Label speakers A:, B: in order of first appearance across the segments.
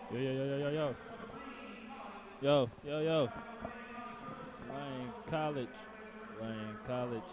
A: Yo, yo, yo, yo, yo, yo. Yo, yo, yo. Lane College. Lane College.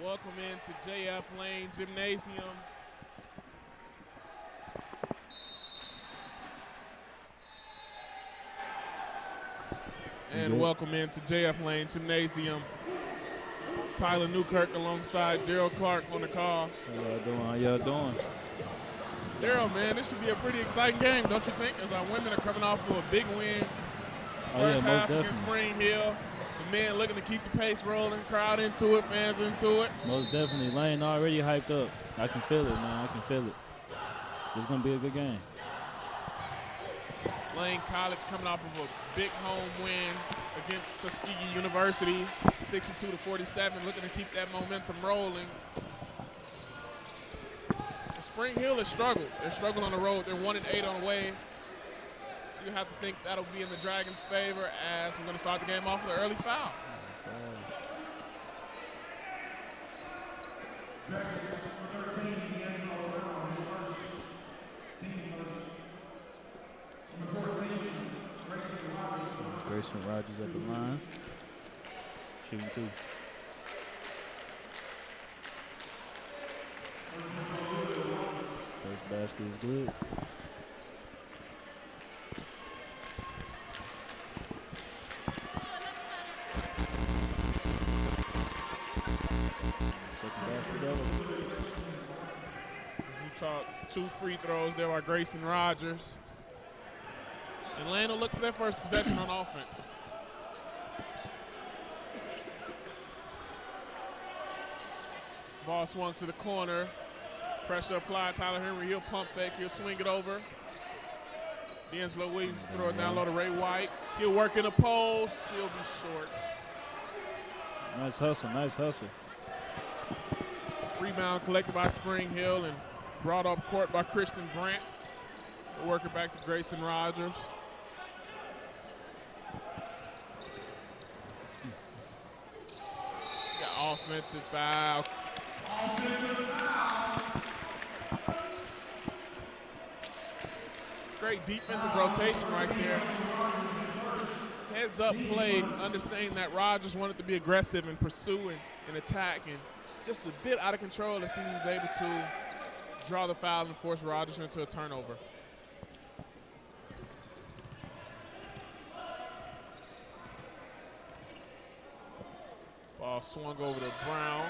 B: Welcome into JF Lane Gymnasium. And
A: Good.
B: welcome into JF Lane Gymnasium. Tyler Newkirk alongside Daryl Clark on the call.
A: How y'all doing? How y'all doing?
B: Daryl, man, this should be a pretty exciting game, don't you think? As our women are coming off of a big win.
A: Oh, yeah,
B: First
A: most
B: half against
A: definitely.
B: Spring Hill. The men looking to keep the pace rolling, crowd into it, fans into it.
A: Most definitely. Lane already hyped up. I can feel it, man. I can feel it. It's going to be a good game.
B: Lane College coming off of a big home win against Tuskegee University, 62-47, looking to keep that momentum rolling. Spring Hill has struggled. They're struggling on the road. They're 1-8 on the way. So you have to think that'll be in the Dragons' favor as we're going to start the game off with an early foul.
A: Grayson Rogers at the line. Shooting 2. First basket is good. Second basket ever.
B: As you talk, 2 free throws there by Grayson Rogers. And Lane will look for their first possession on offense. Ball swung to the corner. Pressure applied. Tyler Henry, he'll pump fake. He'll swing it over. D'Angelo Williams throw it down low to Ray White. He'll work in the post. He'll be short.
A: Nice hustle, nice hustle.
B: Rebound collected by Spring Hill and brought up court by Christian Brandt. We'll work it back to Grayson Rogers. Got offensive foul. It's great defensive rotation right there. Heads up play, understanding that Rogers wanted to be aggressive and pursue and attack, and just a bit out of control as he was able to draw the foul and force Rogers into a turnover. Ball swung over to Brown.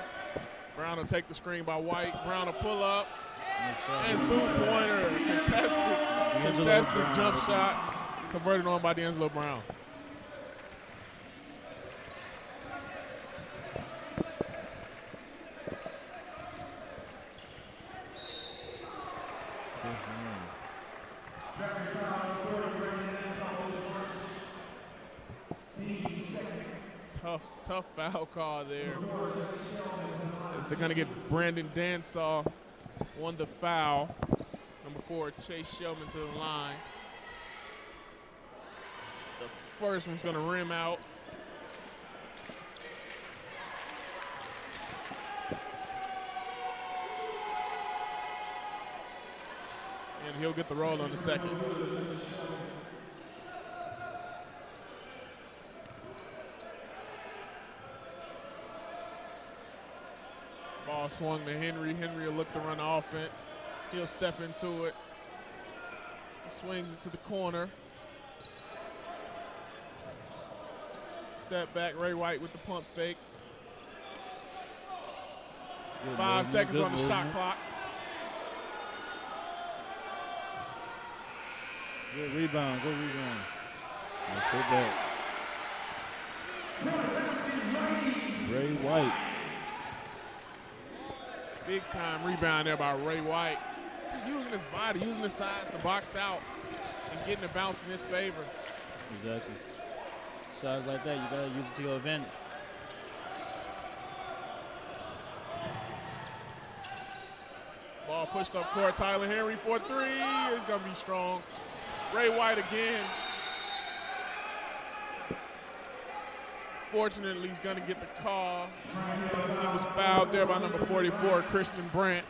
B: Brown will take the screen by White. Brown will pull up. And 2-pointer, contested jump shot, converted on by D'Angelo Brown. Tough foul call there. As they're going to get Brandon Dansaw on the foul. Number 4, Chase Shellman to the line. The first one's going to rim out. And he'll get the roll on the second. Ball swung to Henry. Henry will look to run offense. He'll step into it. He swings it to the corner. Step back, Ray White with the pump fake. 5 seconds on the shot clock.
A: Good rebound, good rebound. Let's put that. Ray White.
B: Big time rebound there by Ray White. Just using his body, using his size to box out and getting the bounce in his favor.
A: Exactly. Size like that, you gotta use it to your advantage.
B: Ball pushed up court. Tyler Henry for 3. It's gonna be strong. Ray White again. Fortunately, he's going to get the call. He was fouled there by number 44, Christian Brandt.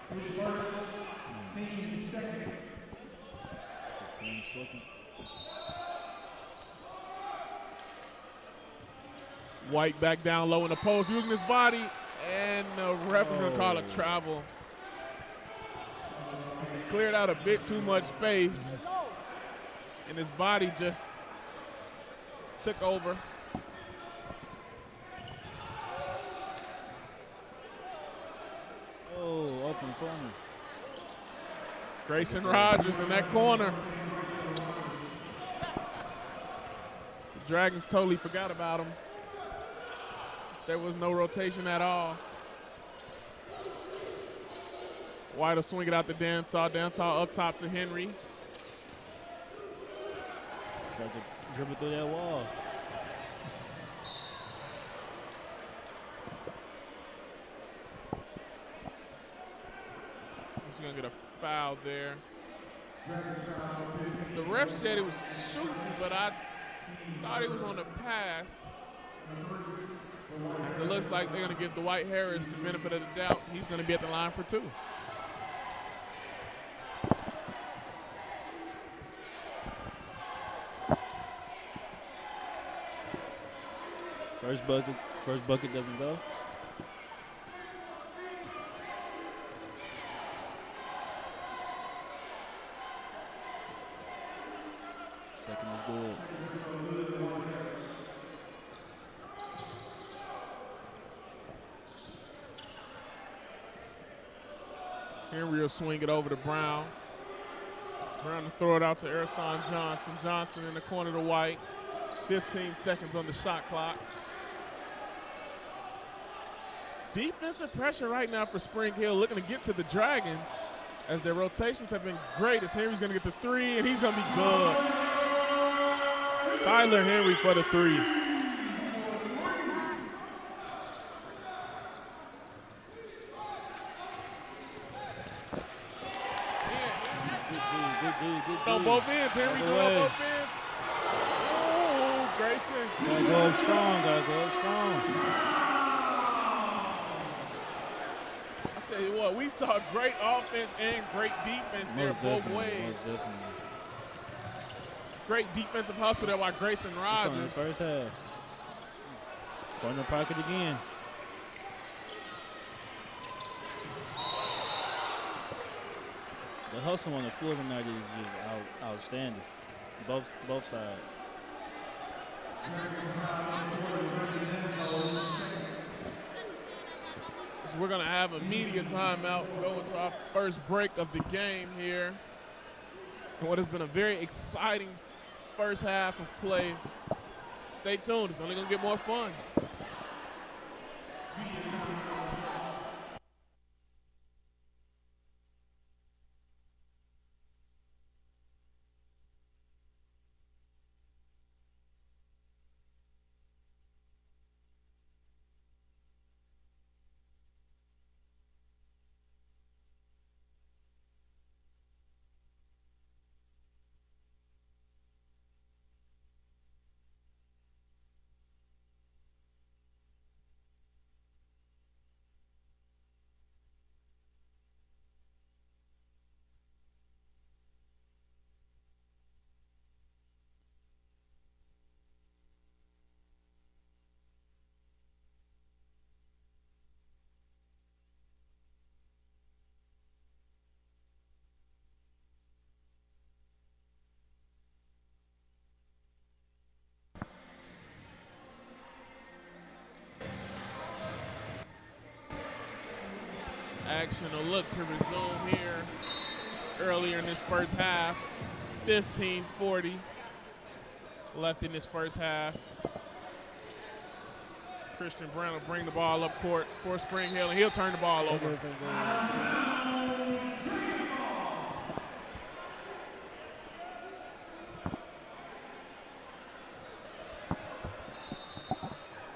A: 15 seconds.
B: White back down low in the post, using his body, and the ref is going to call a travel. He cleared out a bit too much space, and his body just took over.
A: Open corner.
B: Grayson Rogers in that corner. The Dragons totally forgot about him. There was no rotation at all. White will swing it out to Dansaw. Dansaw up top to Henry.
A: Tried to dribble through that wall.
B: He's going to get a foul there. The ref said it was shooting, but I thought it was on the pass. As it looks like they're going to give Dwight Harris the benefit of the doubt. He's going to be at the line for 2.
A: First bucket doesn't go. Second is good.
B: Henry will swing it over to Brown. Brown to throw it out to Ariston Johnson. Johnson in the corner to White. 15 seconds on the shot clock. Defensive pressure right now for Spring Hill, looking to get to the Dragons as their rotations have been great. As Henry's going to get the 3, and he's going to be good. Tyler Henry for the 3.
A: Good.
B: On both ends, Henry doing on both ends. Oh, Grayson.
A: Gotta go up strong.
B: I tell you what, we saw great offense and great defense there both ways.
A: Most definitely.
B: It's great defensive hustle there by Grayson Rogers.
A: In the first half. Corner pocket again. The hustle on the floor tonight is just outstanding. Both sides.
B: So we're going to have a media timeout to go into our first break of the game here. And what has been a very exciting first half of play. Stay tuned. It's only going to get more fun. Action will look to resume here earlier in this first half. 15:40 left in this first half. Christian Brown will bring the ball up court for Spring Hill, and he'll turn the ball over.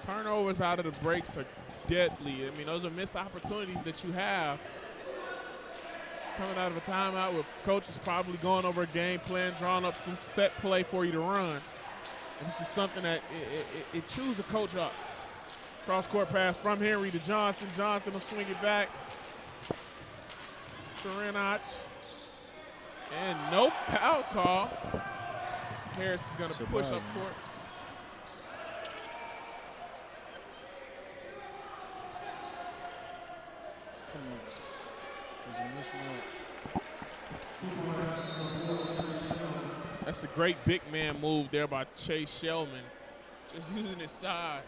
B: Turnovers out of the breaks are deadly. I mean, those are missed opportunities that you have. Coming out of a timeout where coach is probably going over a game plan, drawing up some set play for you to run. And this is something that it chews the coach up. Cross-court pass from Henry to Johnson. Johnson will swing it back. Serenach. And no foul call. Harris is going to push up court. That's a great big man move there by Chase Shellman. Just using his size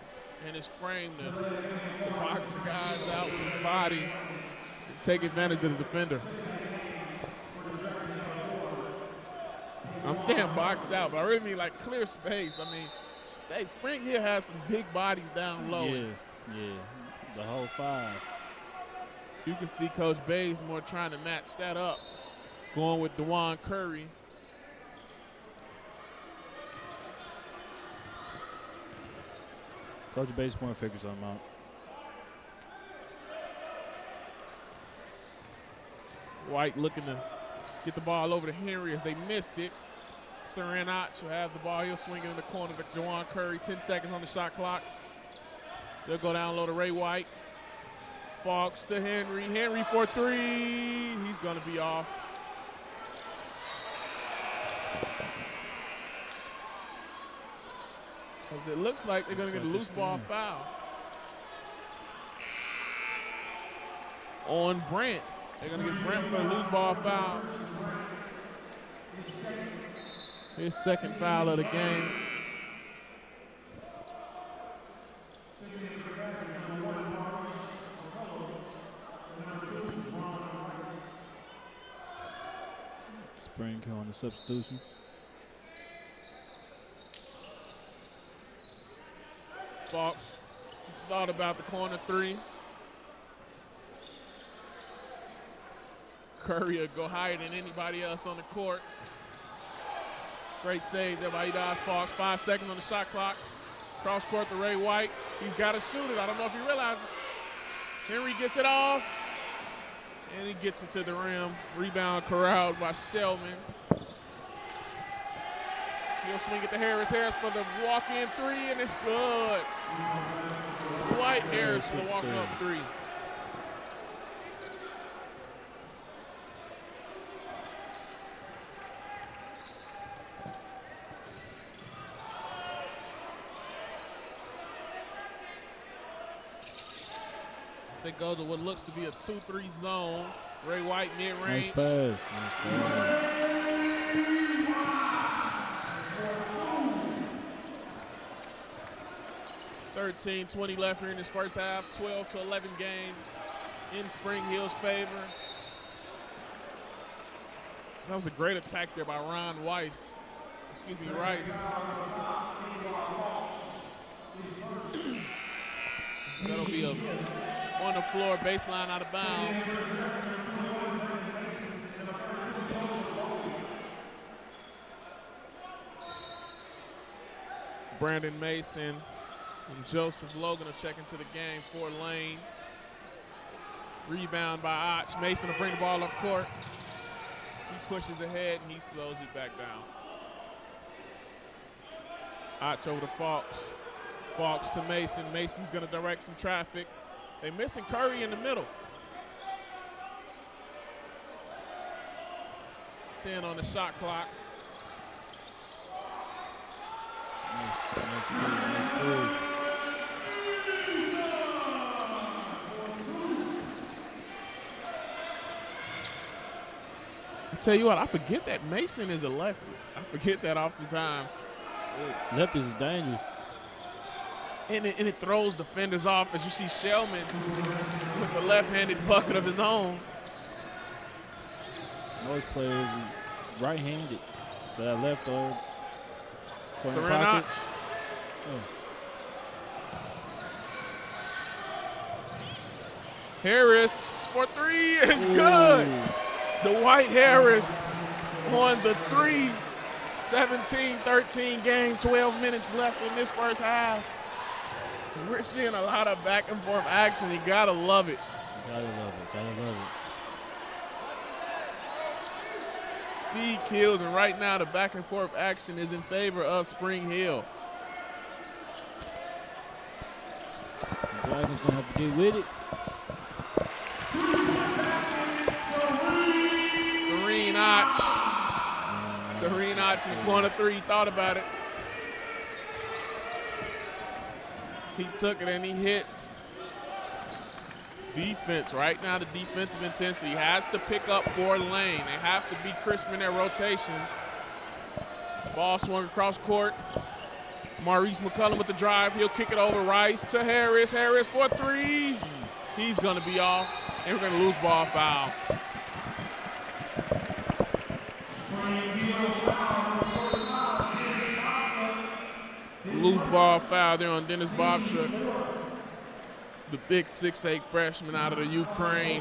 B: and his frame to box the guys out with his body and take advantage of the defender. I'm saying box out, but I really mean like clear space. I mean, hey, Spring Hill has some big bodies down low.
A: Yeah, the whole 5.
B: You can see Coach Bazemore trying to match that up, going with DeJuan Curry.
A: Coach Bazemore figures something out.
B: White looking to get the ball over to Henry as they missed it. Serenach will have the ball. He'll swing it in the corner to Jawan Curry. 10 seconds on the shot clock. They'll go down low to Ray White. Fox to Henry. Henry for three. He's going to be off. Because it looks like they're going to get a loose ball foul on Brent. They're going to get Brent for a loose ball foul. His second foul of the game.
A: Spring Hill on the substitutions.
B: Fox thought about the corner three. Curry will go higher than anybody else on the court. Great save there by Edas Fox. 5 seconds on the shot clock. Cross court to Ray White. He's got to shoot it. I don't know if he realizes. Henry gets it off. And he gets it to the rim. Rebound corralled by Shellman. He'll swing it to Harris. Harris for the walk-in three, and it's good. Dwight Harris for the walk-up three. They go to what looks to be a 2-3 zone. Ray White mid-range.
A: Nice pass. Nice pass.
B: 13-20 left here in this first half. 12-11 game in Spring Hill's favor. That was a great attack there by Ron Rice. So that'll be a on the floor baseline out of bounds. Brandon Mason and Joseph Logan will check into the game for Lane. Rebound by Otch. Mason will bring the ball up court. He pushes ahead and he slows it back down. Otch over to Fox. Fox to Mason. Mason's going to direct some traffic. They're missing Curry in the middle. 10 on the shot clock.
A: Nice two.
B: I tell you what, I forget that Mason is a lefty. I forget that oftentimes.
A: Lefties is dangerous.
B: And it throws defenders off as you see Shellman with the left-handed bucket of his own.
A: Most players is right-handed, so that left or corner
B: Serenach.
A: pockets.
B: Harris for three is good. Dwight Harris on the three. 17-13 game, 12 minutes left in this first half. We're seeing a lot of back and forth action. You gotta love it.
A: Gotta love it. Gotta love it.
B: Speed kills, and right now the back and forth action is in favor of Spring Hill.
A: The Dragons gonna have to get with it.
B: Serene Otch in corner three. He thought about it. He took it and he hit. Defense. Right now the defensive intensity has to pick up for Lane. They have to be crisp in their rotations. Ball swung across court. Maurice McCullum with the drive. He'll kick it over. Rice to Harris. Harris for three. He's going to be off. And we're going to lose ball foul. Loose ball foul there on Dennis Bobchuk, the big 6'8" freshman out of the Ukraine.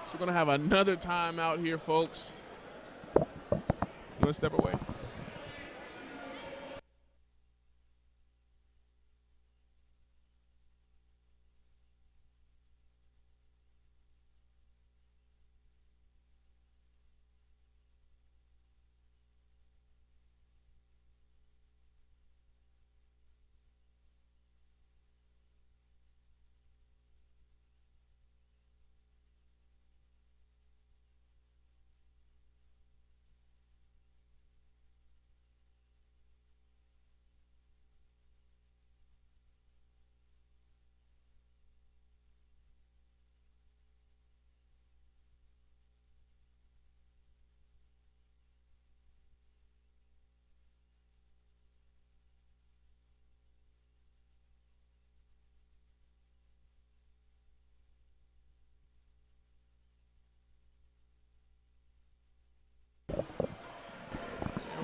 B: So we're going to have another timeout here, folks. Let's step away.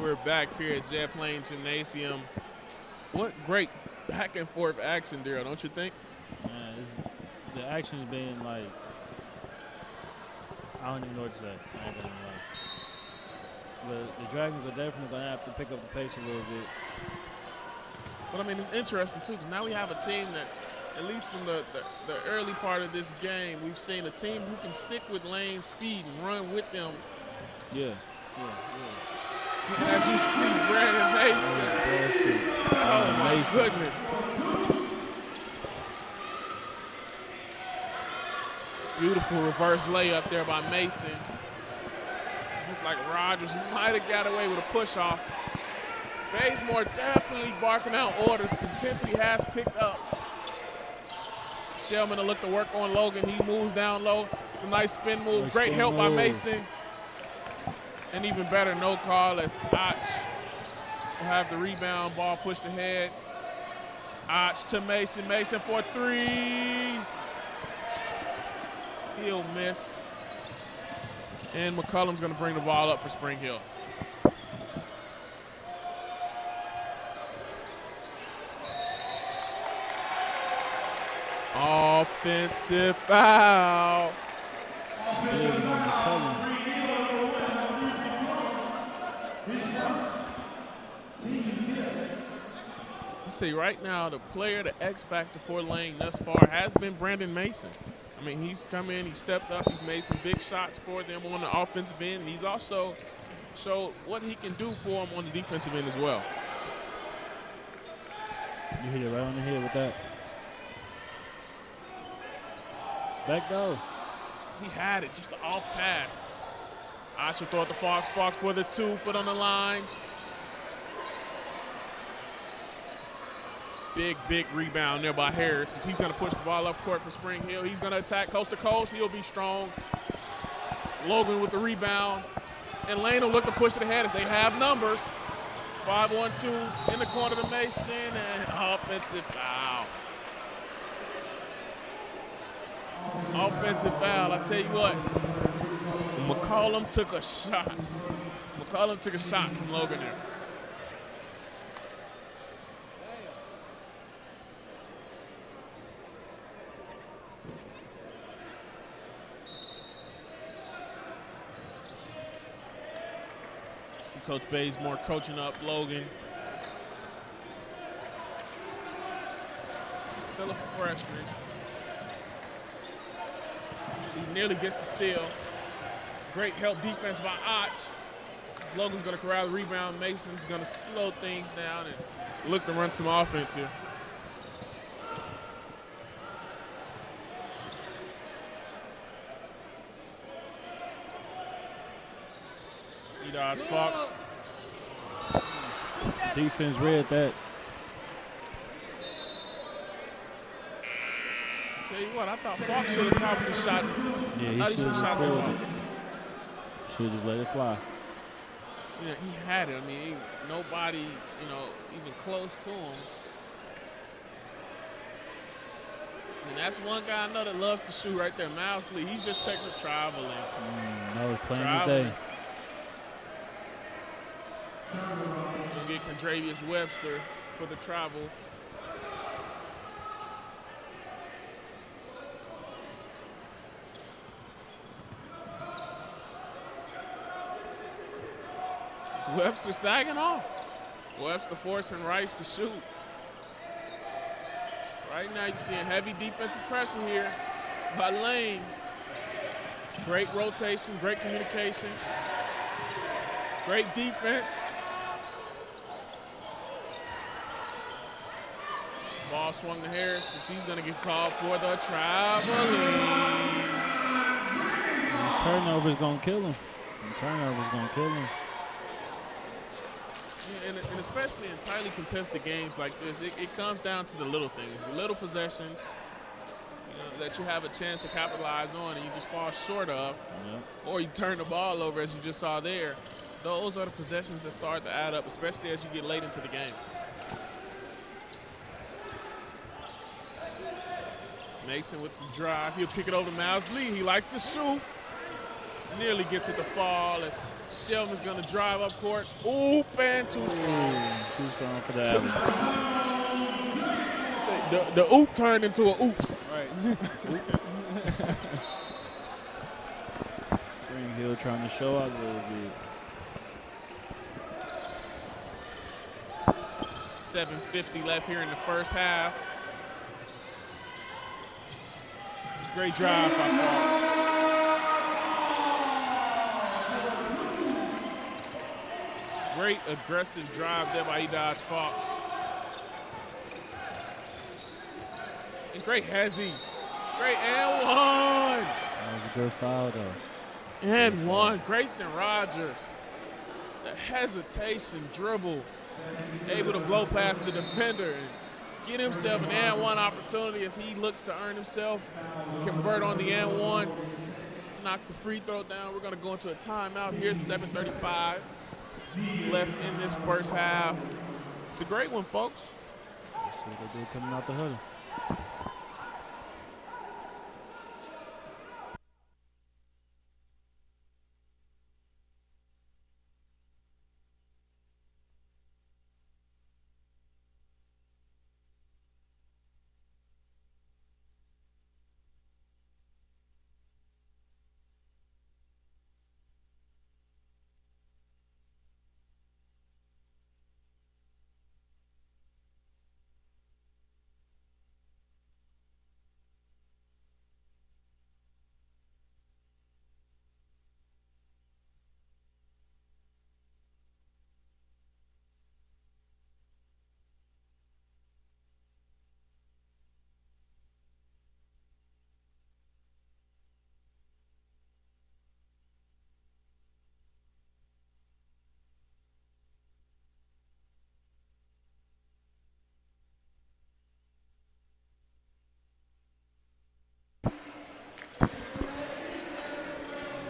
B: We're back here at Jet Plane Gymnasium. What great back and forth action, Daryl, don't you think?
A: Man, the action has been like, I don't even know what to say. I ain't gonna lie. But the Dragons are definitely going to have to pick up the pace a little bit.
B: But I mean, it's interesting too, because now we have a team that, at least from the early part of this game, we've seen a team who can stick with lane speed and run with them.
A: Yeah.
B: And as you see, Brandon Mason. Oh my goodness. Beautiful reverse layup there by Mason. It looked like Rogers might have got away with a push-off. Bazemore definitely barking out orders. Intensity has picked up. Shellman will look to work on Logan. He moves down low. A nice spin move. Great help by Mason. And even better, no call as Och will have the rebound. Ball pushed ahead. Och to Mason. Mason for three. He'll miss. And McCullum's going to bring the ball up for Spring Hill. Offensive foul. I'll tell you right now, the player, the X factor for Lane thus far has been Brandon Mason. I mean, he's come in, he stepped up, he's made some big shots for them on the offensive end, and he's also showed what he can do for them on the defensive end as well.
A: You hit it right on the head with that. Back though.
B: He had it, just an off pass. I should throw it to Fox. Fox for the 2, foot on the line. Big rebound there by Harris. He's going to push the ball up court for Spring Hill. He's going to attack coast to coast. He'll be strong. Logan with the rebound. And Lane will look to push it ahead as they have numbers. 5-1-2 in the corner to Mason, and offensive foul. Offensive foul, I tell you what. McCollum took a shot. McCollum took a shot from Logan there. See Coach Bazemore coaching up Logan. Still a freshman. He nearly gets the steal. Great help defense by Och. Logan's going to corral the rebound. Mason's going to slow things down and look to run some offense here. He dodged Fox.
A: Defense read that.
B: Tell you what, I thought Fox should have probably shot.
A: Yeah, he should have shot the ball. Should just let it fly.
B: Yeah, he had it. I mean, nobody, even close to him. And that's one guy I know that loves to shoot right there. Miles Lee, he's just taking the traveling.
A: No, he's playing his day.
B: We'll get Condravius Webster for the travel. Webster sagging off. Webster forcing Rice to shoot. Right now you're seeing heavy defensive pressure here by Lane. Great rotation, great communication, great defense. Ball swung to Harris as he's going to get called for the traveling.
A: His turnover's going to kill him.
B: And especially in tightly contested games like this, it comes down to the little things, the little possessions that you have a chance to capitalize on and you just fall short of, or you turn the ball over as you just saw there. Those are the possessions that start to add up, especially as you get late into the game. Mason with the drive. He'll kick it over to Miles Lee. He likes to shoot. nearly gets it to fall as Sheldon's going to drive up court. Oop, and too strong.
A: Too strong for the alley.
B: The oop turned into a oops.
A: Right. Spring Hill trying to show out a little bit.
B: 7:50 left here in the first half. Great drive by Fox. Great aggressive drive there by Dodge Fox. And great Hezzy. Great and one.
A: That was a good foul, though.
B: And one. Grayson Rogers. The hesitation dribble. Able to blow past the defender and get himself an and one opportunity as he looks to earn himself. Convert on the and one. Knock the free throw down. We're going to go into a timeout here. 7:35 left in this first half. It's a great one, folks.
A: Let's see what they do coming out the huddle.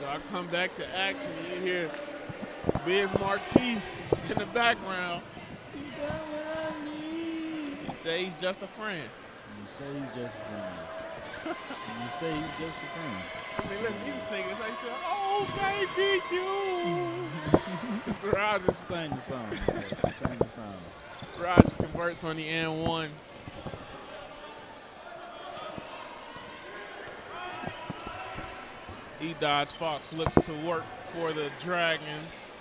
B: I come back to action. You hear Biz Marquis in the background. You say he's just a friend.
A: You say he's just a friend. You say he's just a friend.
B: I mean, listen, he was singing this. He said, "Oh, baby, you." It's Rogers.
A: Sang the song. Sang the song.
B: Rogers converts on the and one. Dodge Fox looks to work for the Dragons.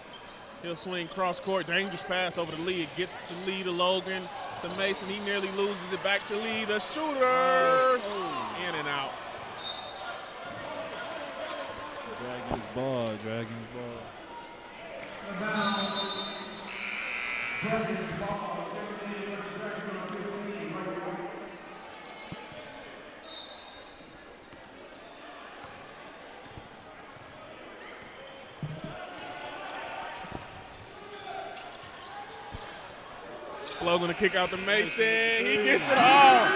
B: He'll swing cross court, dangerous pass over the Lee. It gets to Lee to Logan to Mason. He nearly loses it back to Lee, the shooter. In and out.
A: Dragons ball, Dragons ball. Dragons ball.
B: Logan to kick out to Mason. He gets it all.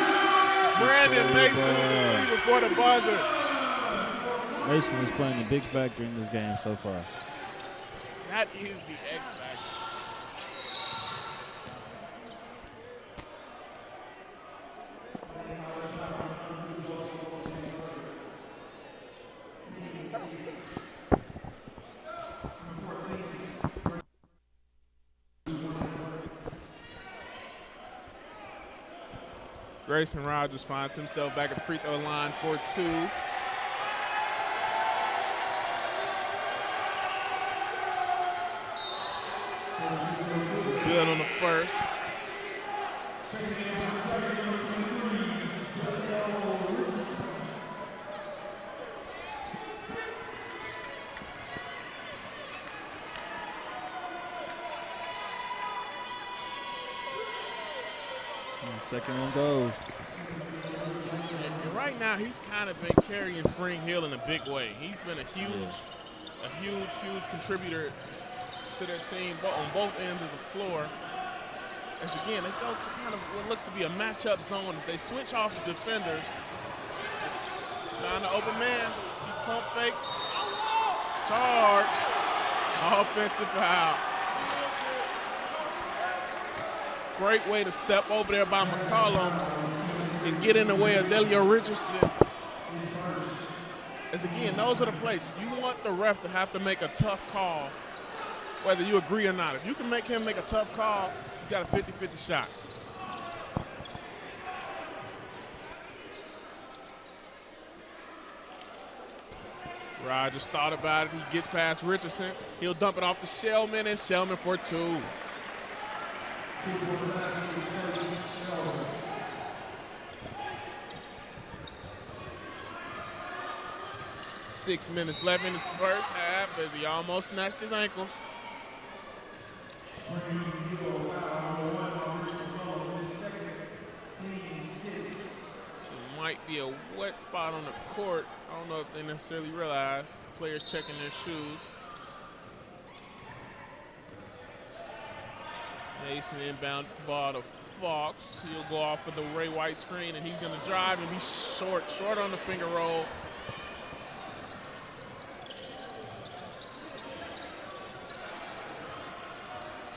B: Brandon Mason before the buzzer.
A: Mason is playing a big factor in this game so far.
B: That is the X factor. Grayson Rogers finds himself back at the free throw line for two. He's good on the first.
A: Second one goes.
B: And right now, he's kind of been carrying Spring Hill in a big way. He's been a huge contributor to their team on both ends of the floor. As again, they go to kind of what looks to be a matchup zone as they switch off the defenders. Down the open man, he pump fakes. Charge. Offensive foul. Great way to step over there by McCollum and get in the way of Delio Richardson. is, again, those are the plays. You want the ref to have to make a tough call, whether you agree or not. If you can make him make a tough call, you got a 50-50 shot. Rogers thought about it. He gets past Richardson. He'll dump it off to Shellman, and Shellman for 2. Six minutes left in this first half as he almost snatched his ankles. Might be a wet spot on the court. I don't know if they necessarily realize. Players checking their shoes. Mason inbound ball to Fox. He'll go off of the Ray White screen, and he's going to drive and be short on the finger roll.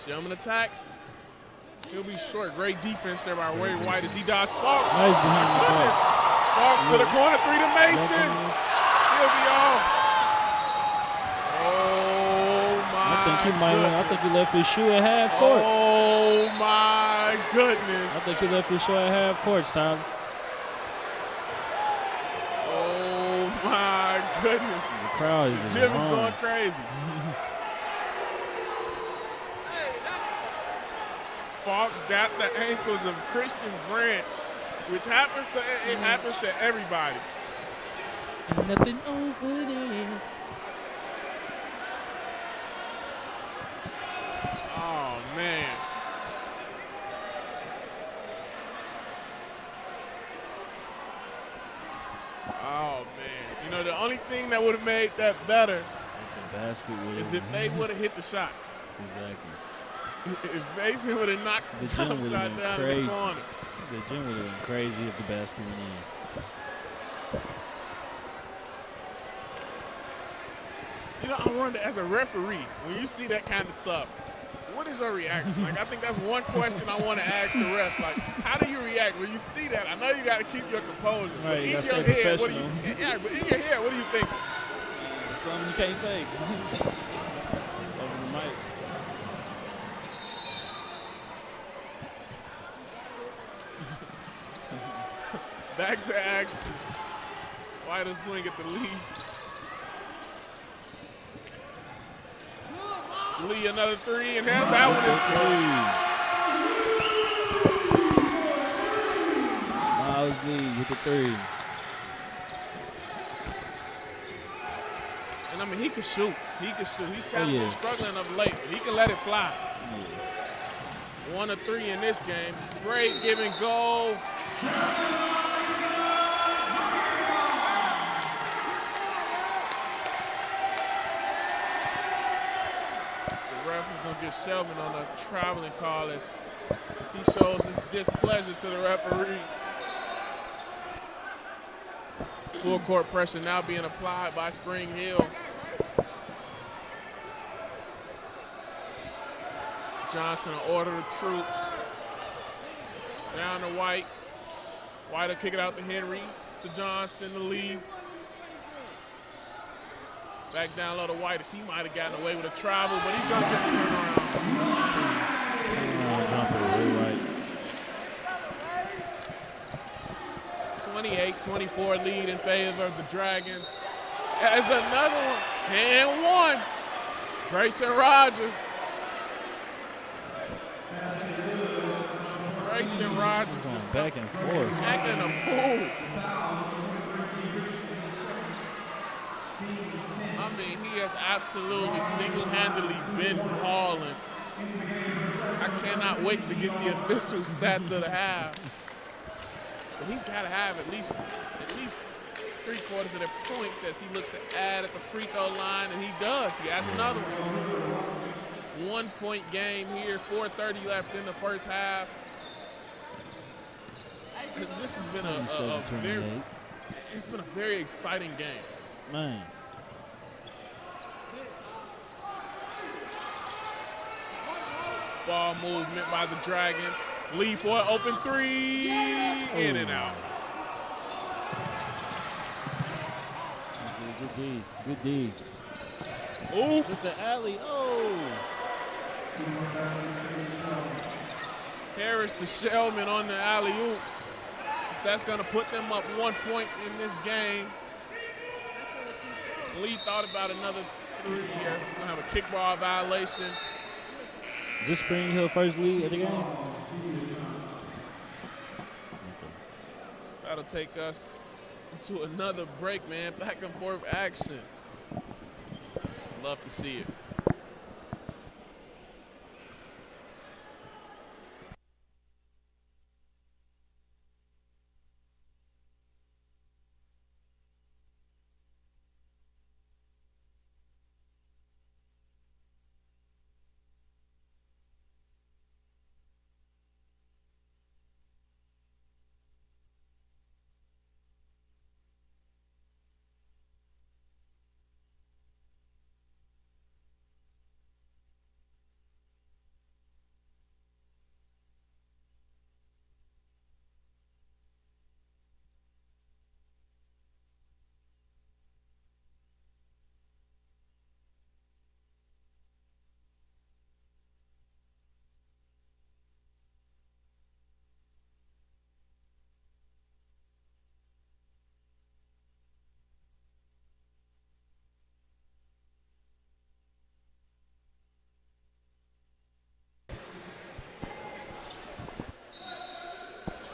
B: Shellman attacks. He'll be short. Great defense there by Ray White as he dodges Fox.
A: Nice behind the ball.
B: Fox to the corner, 3 to Mason. He'll be off. Oh my!
A: I think he left his shoe at half court.
B: Oh my goodness!
A: I think he left his shoe at half court, Tyler.
B: Oh my goodness!
A: The crowd is
B: Jim is going crazy. Fox got the ankles of Christian Brandt, which happens to everybody.
A: Ain't nothing over there.
B: Oh man. Oh man. You know, the only thing that would have made that better is if they would have hit the shot.
A: Exactly.
B: If Mason would have knocked the jump shot down in the corner.
A: The gym would have been crazy if the basket went in.
B: You know, I wonder, as a referee, when you see that kind of stuff, what is your reaction? Like, I think that's one question I want to ask the refs. Like, how do you react when you see that? I know you got to keep your composure.
A: Right,
B: but in
A: you
B: your head, what do you? Yeah, but in your head, what do you think?
A: Something you can't say.
B: Back to action. White will swing at the lead. Lee another 3, and that one is
A: Miles Lee with the 3.
B: And I mean, he can shoot. He can shoot. He's kind of been struggling of late, but he can let it fly. Yeah. 1 of 3 in this game. Great give and go. Is going to get Shelvin on a traveling call as he shows his displeasure to the referee. Full court pressure now being applied by Spring Hill. Johnson will order the troops. Down to White. White will kick it out to Henry, to Johnson, the lead. Back down low to White as he might have gotten away with a travel, but he's going to get the turnaround.
A: Turnaround jumper, right.
B: 28-24 lead in favor of the Dragons. As another one, and 1. Grayson Rogers. Grayson Rogers
A: going back and forth.
B: Back in the move. I mean, he has absolutely single-handedly been balling. I cannot wait to get the official stats of the half. But he's got to have at least 3/4 of their points as he looks to add at the free throw line, and he does. He adds another one. 1-point game here, 4:30 left in the first half. This has been it's been a very exciting game.
A: Man.
B: Ball movement by the Dragons. Lee for an open 3, in and out.
A: Good D. Good D.
B: Ooh.
A: With the alley. Oh.
B: Harris to Shellman on the alley-oop. That's going to put them up 1 point in this game. Lee thought about another 3 here. So we're going to have a kickball violation.
A: Is this Spring Hill first lead of the game? Okay.
B: So that'll take us to another break, man. Back and forth action. Love to see it.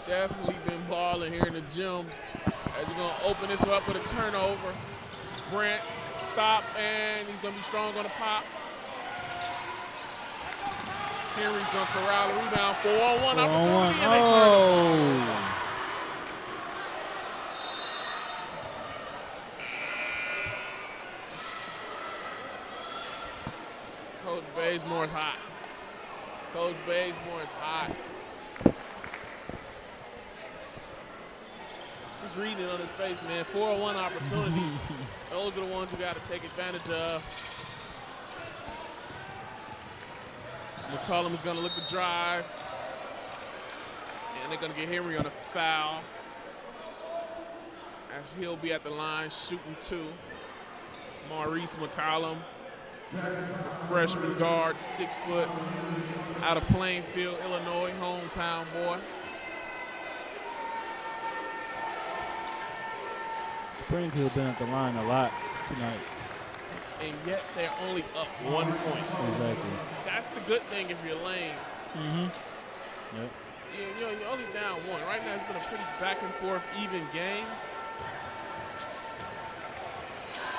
B: Definitely been balling here in the gym. As you're going to open this up with a turnover. Brent, stop, and he's going to be strong on the pop. Henry's going to corral a rebound. 4-on-1 opportunity, and they turn the ball. Coach Bazemore is hot. Coach Bazemore is hot. Just reading it on his face, man. 4-on-1 opportunity. Those are the ones you got to take advantage of. McCollum is going to look to drive. And they're going to get Henry on a foul. As he'll be at the line shooting 2. Maurice McCollum, the freshman guard, 6 foot, out of Plainfield, Illinois, hometown boy.
A: Spring Hill been at the line a lot tonight.
B: And yet they're only up 1 point.
A: Exactly.
B: That's the good thing if you're Lane.
A: Mm-hmm. Yep.
B: You're only down 1. Right now it's been a pretty back and forth, even game.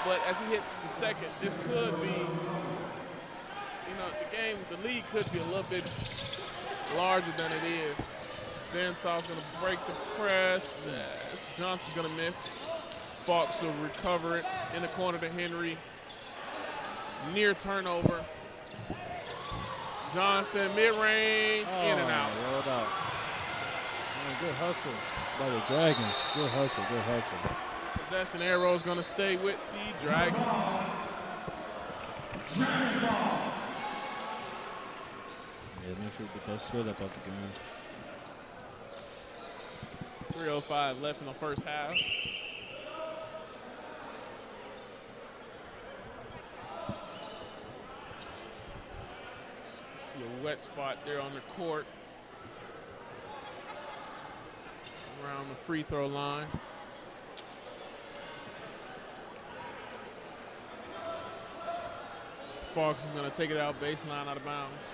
B: But as he hits the second, this could be, the lead could be a little bit larger than it is. Stansoff's going to break the press. Johnson's going to miss. Fox will recover it in the corner to Henry. Near turnover. Johnson, mid-range, in and out.
A: Rolled out. Good hustle by the Dragons. Good hustle, good hustle.
B: Possession arrow is going to stay with the Dragons.
A: Yeah, make sure we get that sweat up out the game.
B: 3:05 left in the first half. See a wet spot there on the court. Around the free throw line. Fox is going to take it out baseline, out of bounds.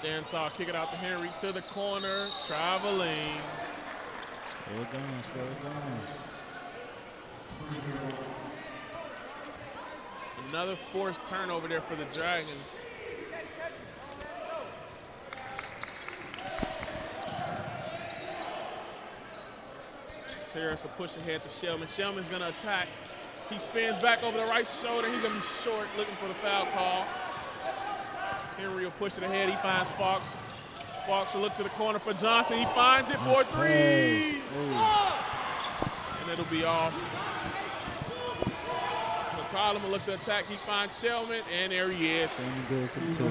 B: Dansaw kick it out to Henry to the corner, traveling.
A: Slow it down, slow it down.
B: Another forced turnover there for the Dragons. Harris will push ahead to Shellman. Shellman's going to attack. He spins back over the right shoulder. He's going to be short, looking for the foul call. Henry will push it ahead. He finds Fox. Fox will look to the corner for Johnson. He finds it for 3. And it'll be off. McCollum will look to attack. He finds Shellman, and there he is.
A: Good for the 2.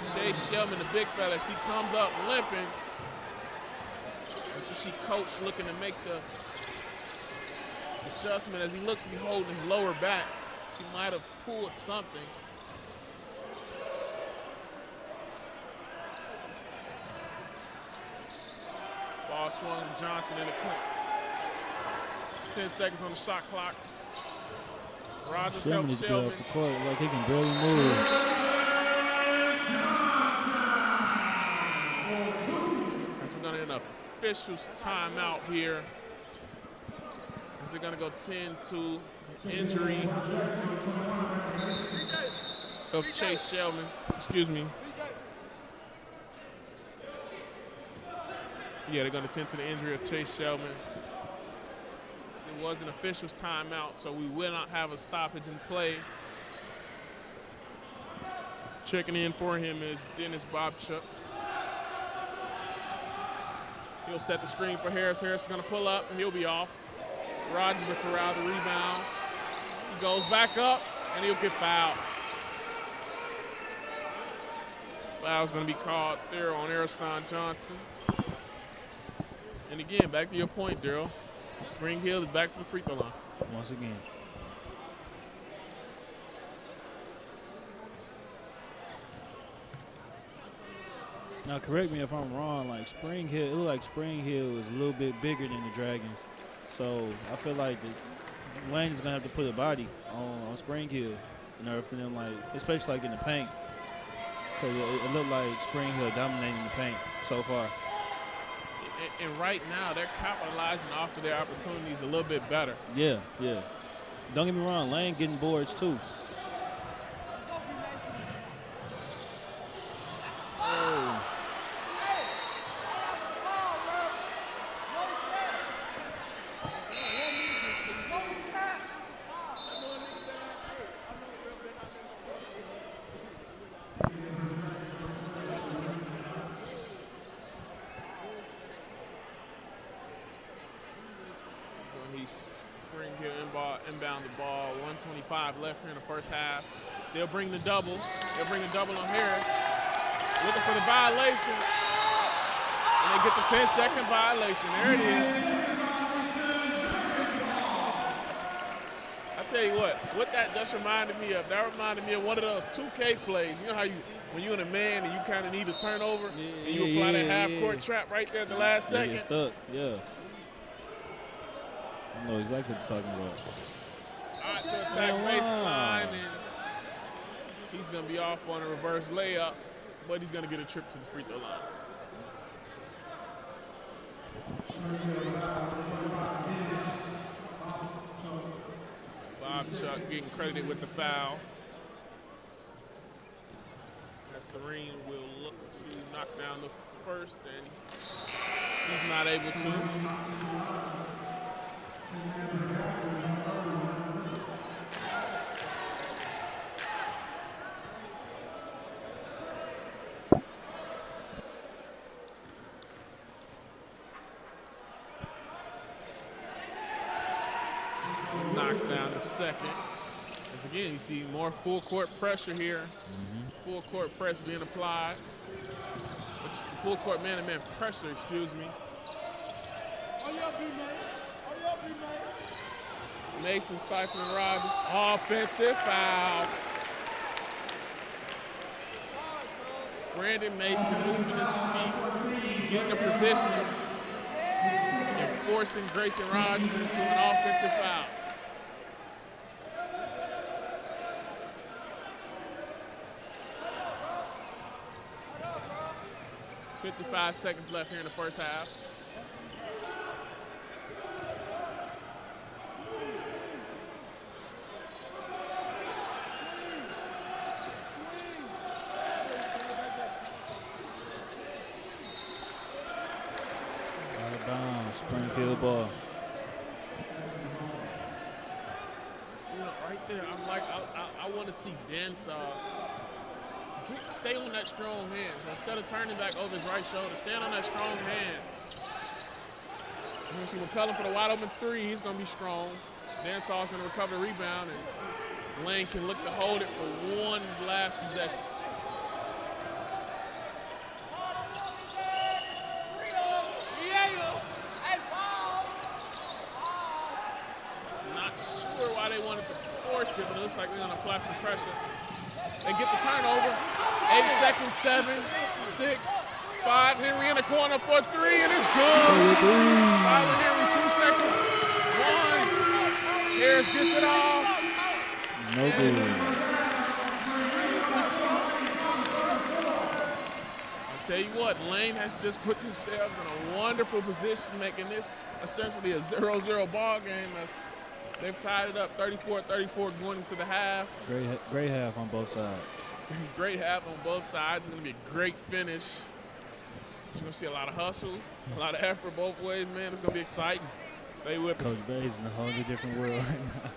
B: Shea Shellman, the big fella, he comes up limping. That's what she coached, looking to make the adjustment. As he looks to be holding his lower back, she might have pulled something. Ball swung to Johnson in the corner. 10 seconds on the shot clock. Rogers helps Shelvin.
A: Off the court like he can barely move.
B: As we're gonna get an official's timeout here. As they're gonna go 10-2. Injury of Chase Shelvin. Excuse me. Yeah, they're going to tend to the injury of Chase Shelvin. It was an official's timeout, so we will not have a stoppage in play. Checking in for him is Dennis Bobchuk. He'll set the screen for Harris. Harris is going to pull up, and he'll be off. Rogers will corral the rebound. He goes back up, and he'll get fouled. Foul's going to be called there on Ariston Johnson. And again, back to your point, Daryl. Spring Hill is back to the free throw line.
A: Once again. Now, correct me if I'm wrong, like Spring Hill, it looked like Spring Hill is a little bit bigger than the Dragons. So I feel like Wayne is going to have to put a body on Spring Hill in order for them, like, especially like in the paint. Because it looked like Spring Hill dominating the paint so far.
B: And right now, they're capitalizing off of their opportunities a little bit better.
A: Yeah, yeah. Don't get me wrong, Lane getting boards too. Oh.
B: Inbound the ball, 1:25 left here in the first half. They'll bring the double. They'll bring the double on Harris. Looking for the violation. And they get the 10-second violation. There it is. I tell you what that just reminded me of, that reminded me of one of those 2K plays. You know how when you're in a man and you kind of need a turnover, and you apply that half-court trap right there at the last second.
A: You're stuck, yeah. I know exactly what you're talking about.
B: All right, so attack baseline, and he's going to be off on a reverse layup, but he's going to get a trip to the free throw line. Bobchuk getting credited with the foul. As Serene will look to knock down the first, and he's not able to. Knocks down the second. As again, you see more full court pressure here. Full court press being applied. Full court man-to-man pressure, excuse me. Mason stifling Rogers. Offensive foul. Brandon Mason moving his feet, getting a position, and forcing Grayson Rogers into an offensive foul. .55 seconds left here in the first half.
A: Out of bounds, Springfield ball.
B: You know, right there, I'm like, I want to see Dance stay on that strong hand. So instead of turning back over his right shoulder, stand on that strong hand. You're going to see McCullum for the wide open three. He's going to be strong. Dansall is going to recover the rebound, and Lane can look to hold it for one last possession. force it, but it looks like they're going to apply some pressure. They get the turnover. 8 seconds, 7, 6, 5. Henry in the corner for 3, and it's good. Tyler Henry, 2 seconds. 1. Harris gets it off.
A: No good.
B: Tell you what, Lane has just put themselves in a wonderful position, making this essentially a 0-0 ball game. As they've tied it up 34-34 going into the half.
A: Great half on both sides.
B: Great half on both sides. It's going to be a great finish. You're going to see a lot of hustle, a lot of effort both ways, man. It's going to be exciting. Stay with us.
A: Coach Bay's in a whole different world right now.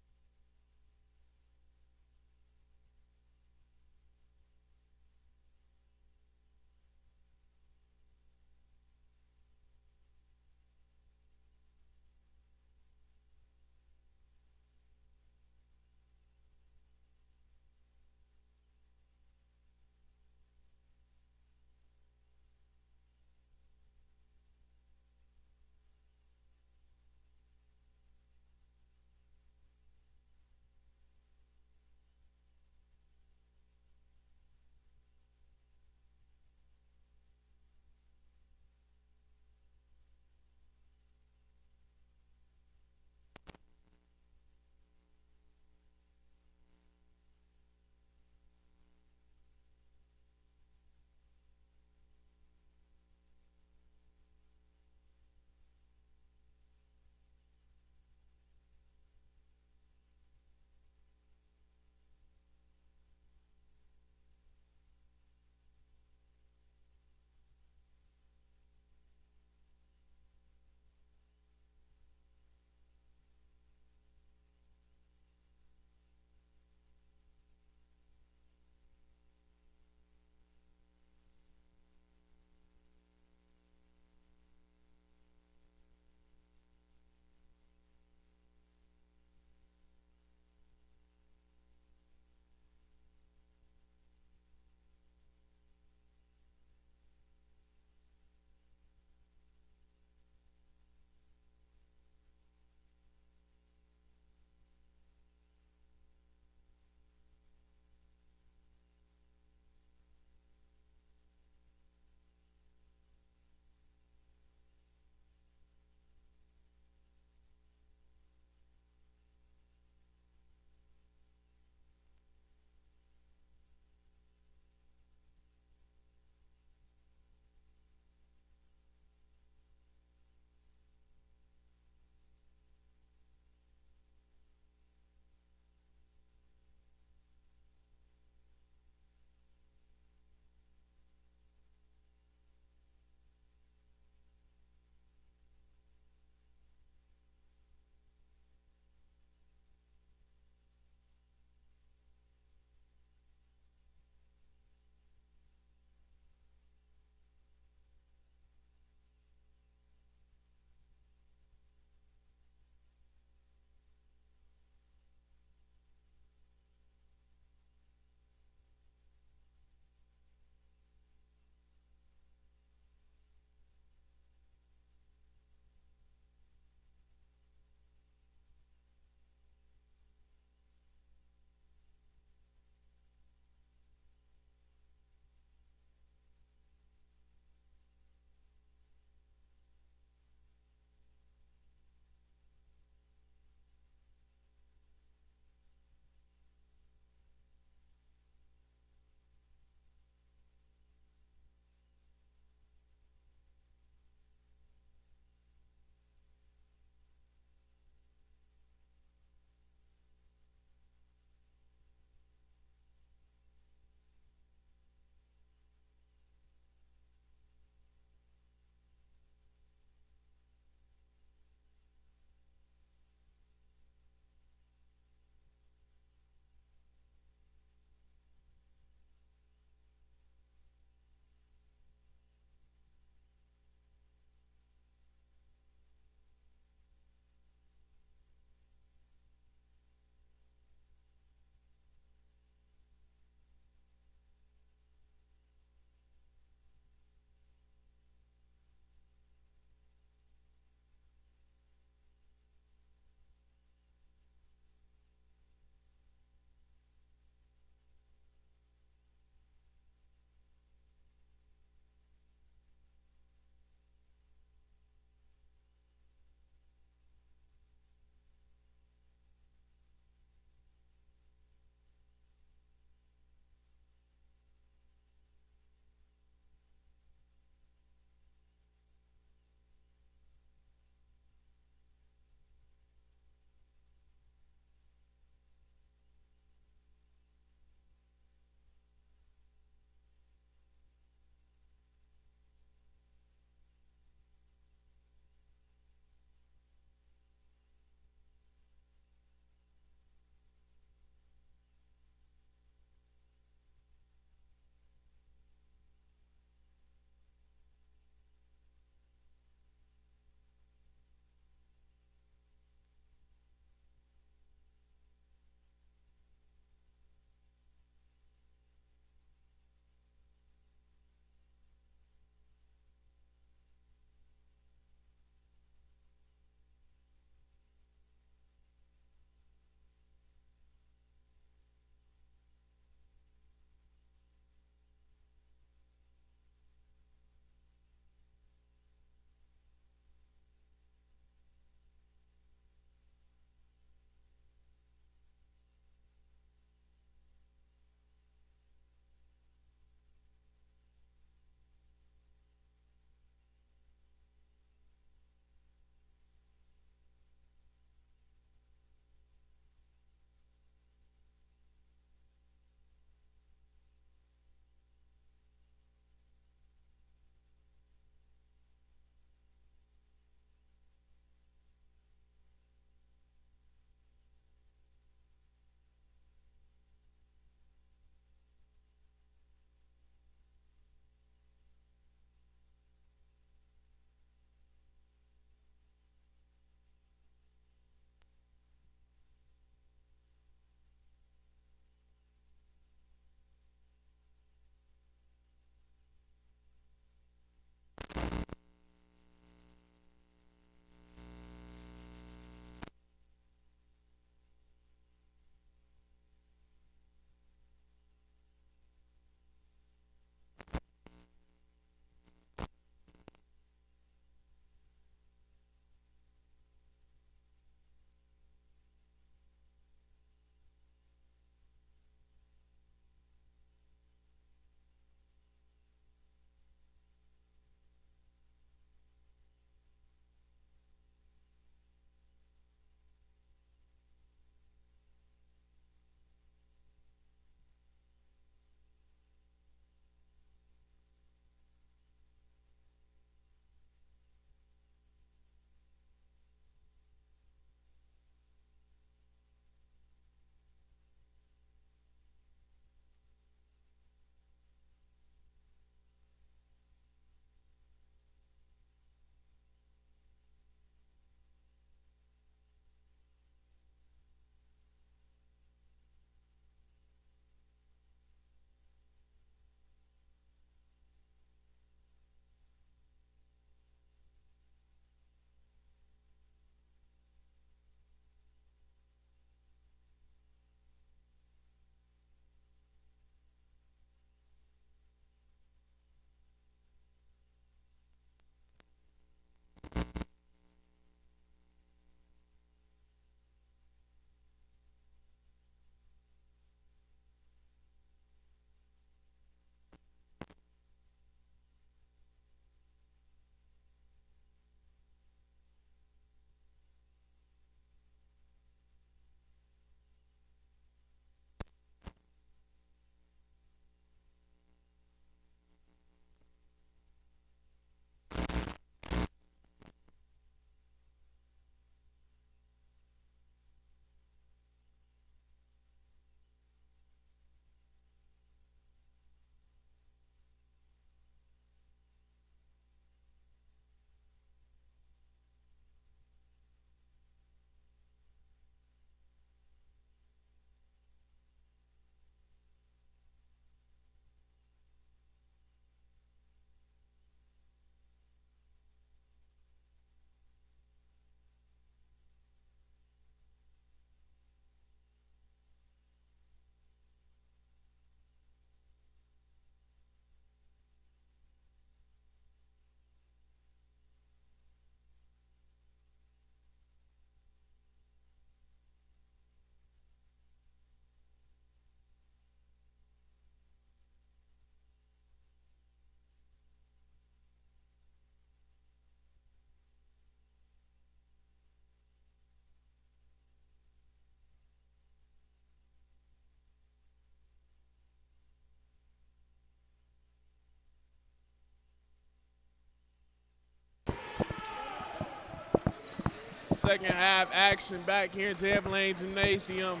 B: second half action back here in JF Lane Gymnasium.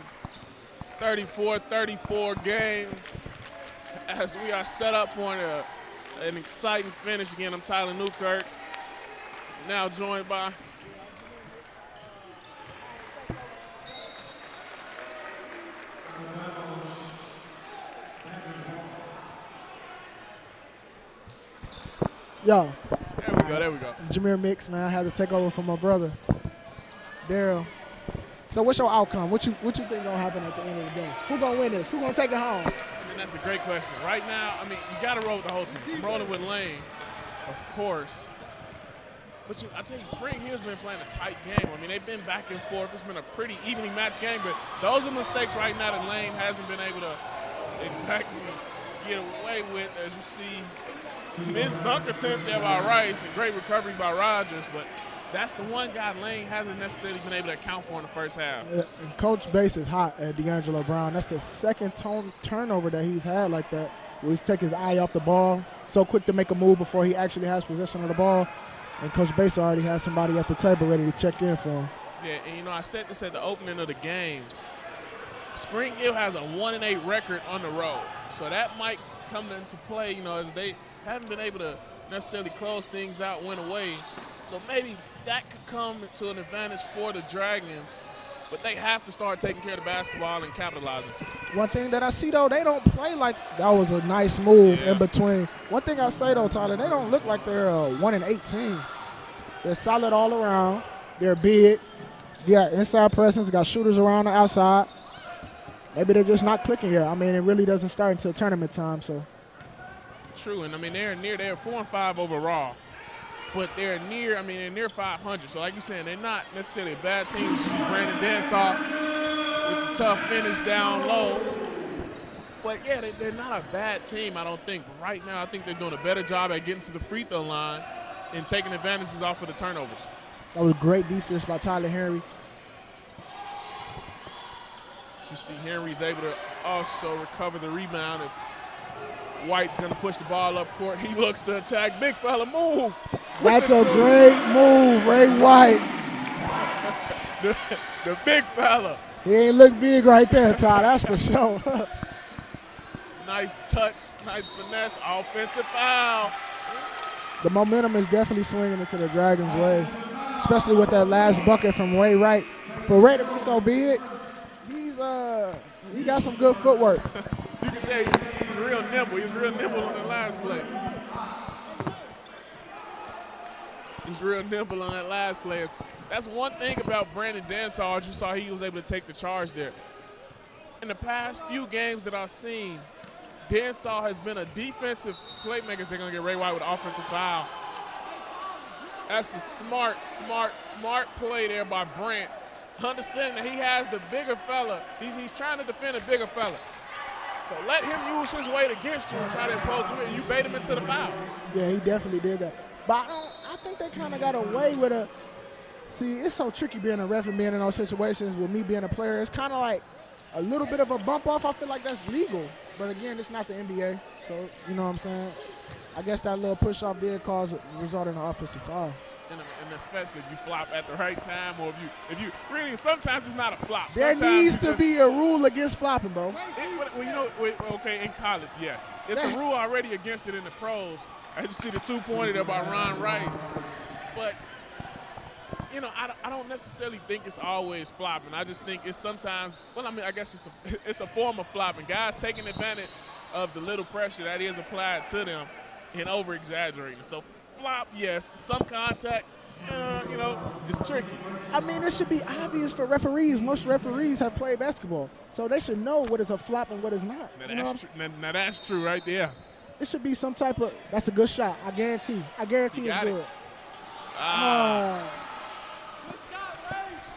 B: 34-34 game as we are set up for an exciting finish. Again, I'm Tyler Newkirk, now joined by
C: Yo.
B: There we go.
C: Jameer Mix, man. I had to take over for my brother, Daryl. So what's your outcome? What you think gonna happen at the end of the day? Who gonna win this? Who gonna take it home?
B: And that's a great question. Right now, I mean, you gotta roll with the whole team. I'm rolling with Lane, of course. But I tell you, Spring Hill's been playing a tight game. I mean, they've been back and forth. It's been a pretty evenly matched game, but those are mistakes right now that Lane hasn't been able to exactly get away with, as you see. Missed dunk attempt there by Rice, and great recovery by Rogers, but that's the one guy Lane hasn't necessarily been able to account for in the first half.
C: And Coach Bass is hot at D'Angelo Brown. That's the second turnover that he's had like that, where he's taking his eye off the ball, so quick to make a move before he actually has possession of the ball. And Coach Bass already has somebody at the table ready to check in for him.
B: Yeah, and I said this at the opening of the game. Spring Hill has a 1-8 record on the road, so that might come into play, as they haven't been able to necessarily close things out, win away. So maybe that could come to an advantage for the Dragons, but they have to start taking care of the basketball and capitalizing.
C: One thing that I see, though, they don't play like that was a nice move in between. One thing I say, though, Tyler, they don't look like they're a 1-8 team. They're solid all around. They're big. They got inside presence, got shooters around the outside. Maybe they're just not clicking yet. I mean, it really doesn't start until tournament time, so.
B: True, and I mean, they're 4-5 overall, but they're near 500. So like you're saying, they're not necessarily a bad team. Brandon Densaw with the tough finish down low. But yeah, they're not a bad team, I don't think. But right now, I think they're doing a better job at getting to the free throw line and taking advantages off of the turnovers.
C: That was great defense by Tyler Henry.
B: You see Henry's able to also recover the rebound as White's going to push the ball up court. He looks to attack. Big fella, move.
C: That's a great move, Ray White.
B: the big fella.
C: He ain't look big right there, Todd. That's for sure.
B: Nice touch, nice finesse, offensive foul.
C: The momentum is definitely swinging into the Dragons' way, especially with that last bucket from Ray Wright. For Ray to be so big, he got some good footwork.
B: You can tell he's real nimble. He's real nimble on the last play. He's real nimble on that last play. That's one thing about Brandon Densaw. As you saw, he was able to take the charge there. In the past few games that I've seen, Densaw has been a defensive playmaker. They're going to get Ray White with an offensive foul. That's a smart play there by Brent. Understanding that he has the bigger fella. He's trying to defend a bigger fella. So let him use his weight against you and try to impose you, and you bait him into the foul.
C: Yeah, he definitely did that. But I think they kind of got away with a – see, it's so tricky being a ref and being in those situations with me being a player. It's kind of like a little bit of a bump off. I feel like that's legal. But, again, it's not the NBA. So, you know what I'm saying? I guess that little push-off did result in an offensive foul.
B: And especially if you flop at the right time, or if you really, sometimes it's not a flop.
C: There needs to be a rule against flopping, bro.
B: Okay, in college, yes. It's a rule already against it in the pros. I just see the two-pointer there by Ron Rice. But, I don't necessarily think it's always flopping. I just think it's sometimes, I guess it's a form of flopping. Guys taking advantage of the little pressure that is applied to them and over-exaggerating. So, flop, yes. Some contact, it's tricky.
C: I mean, it should be obvious for referees. Most referees have played basketball, so they should know what is a flop and what is not.
B: Now that's true right there.
C: It should be some type of – that's a good shot. I guarantee it's good.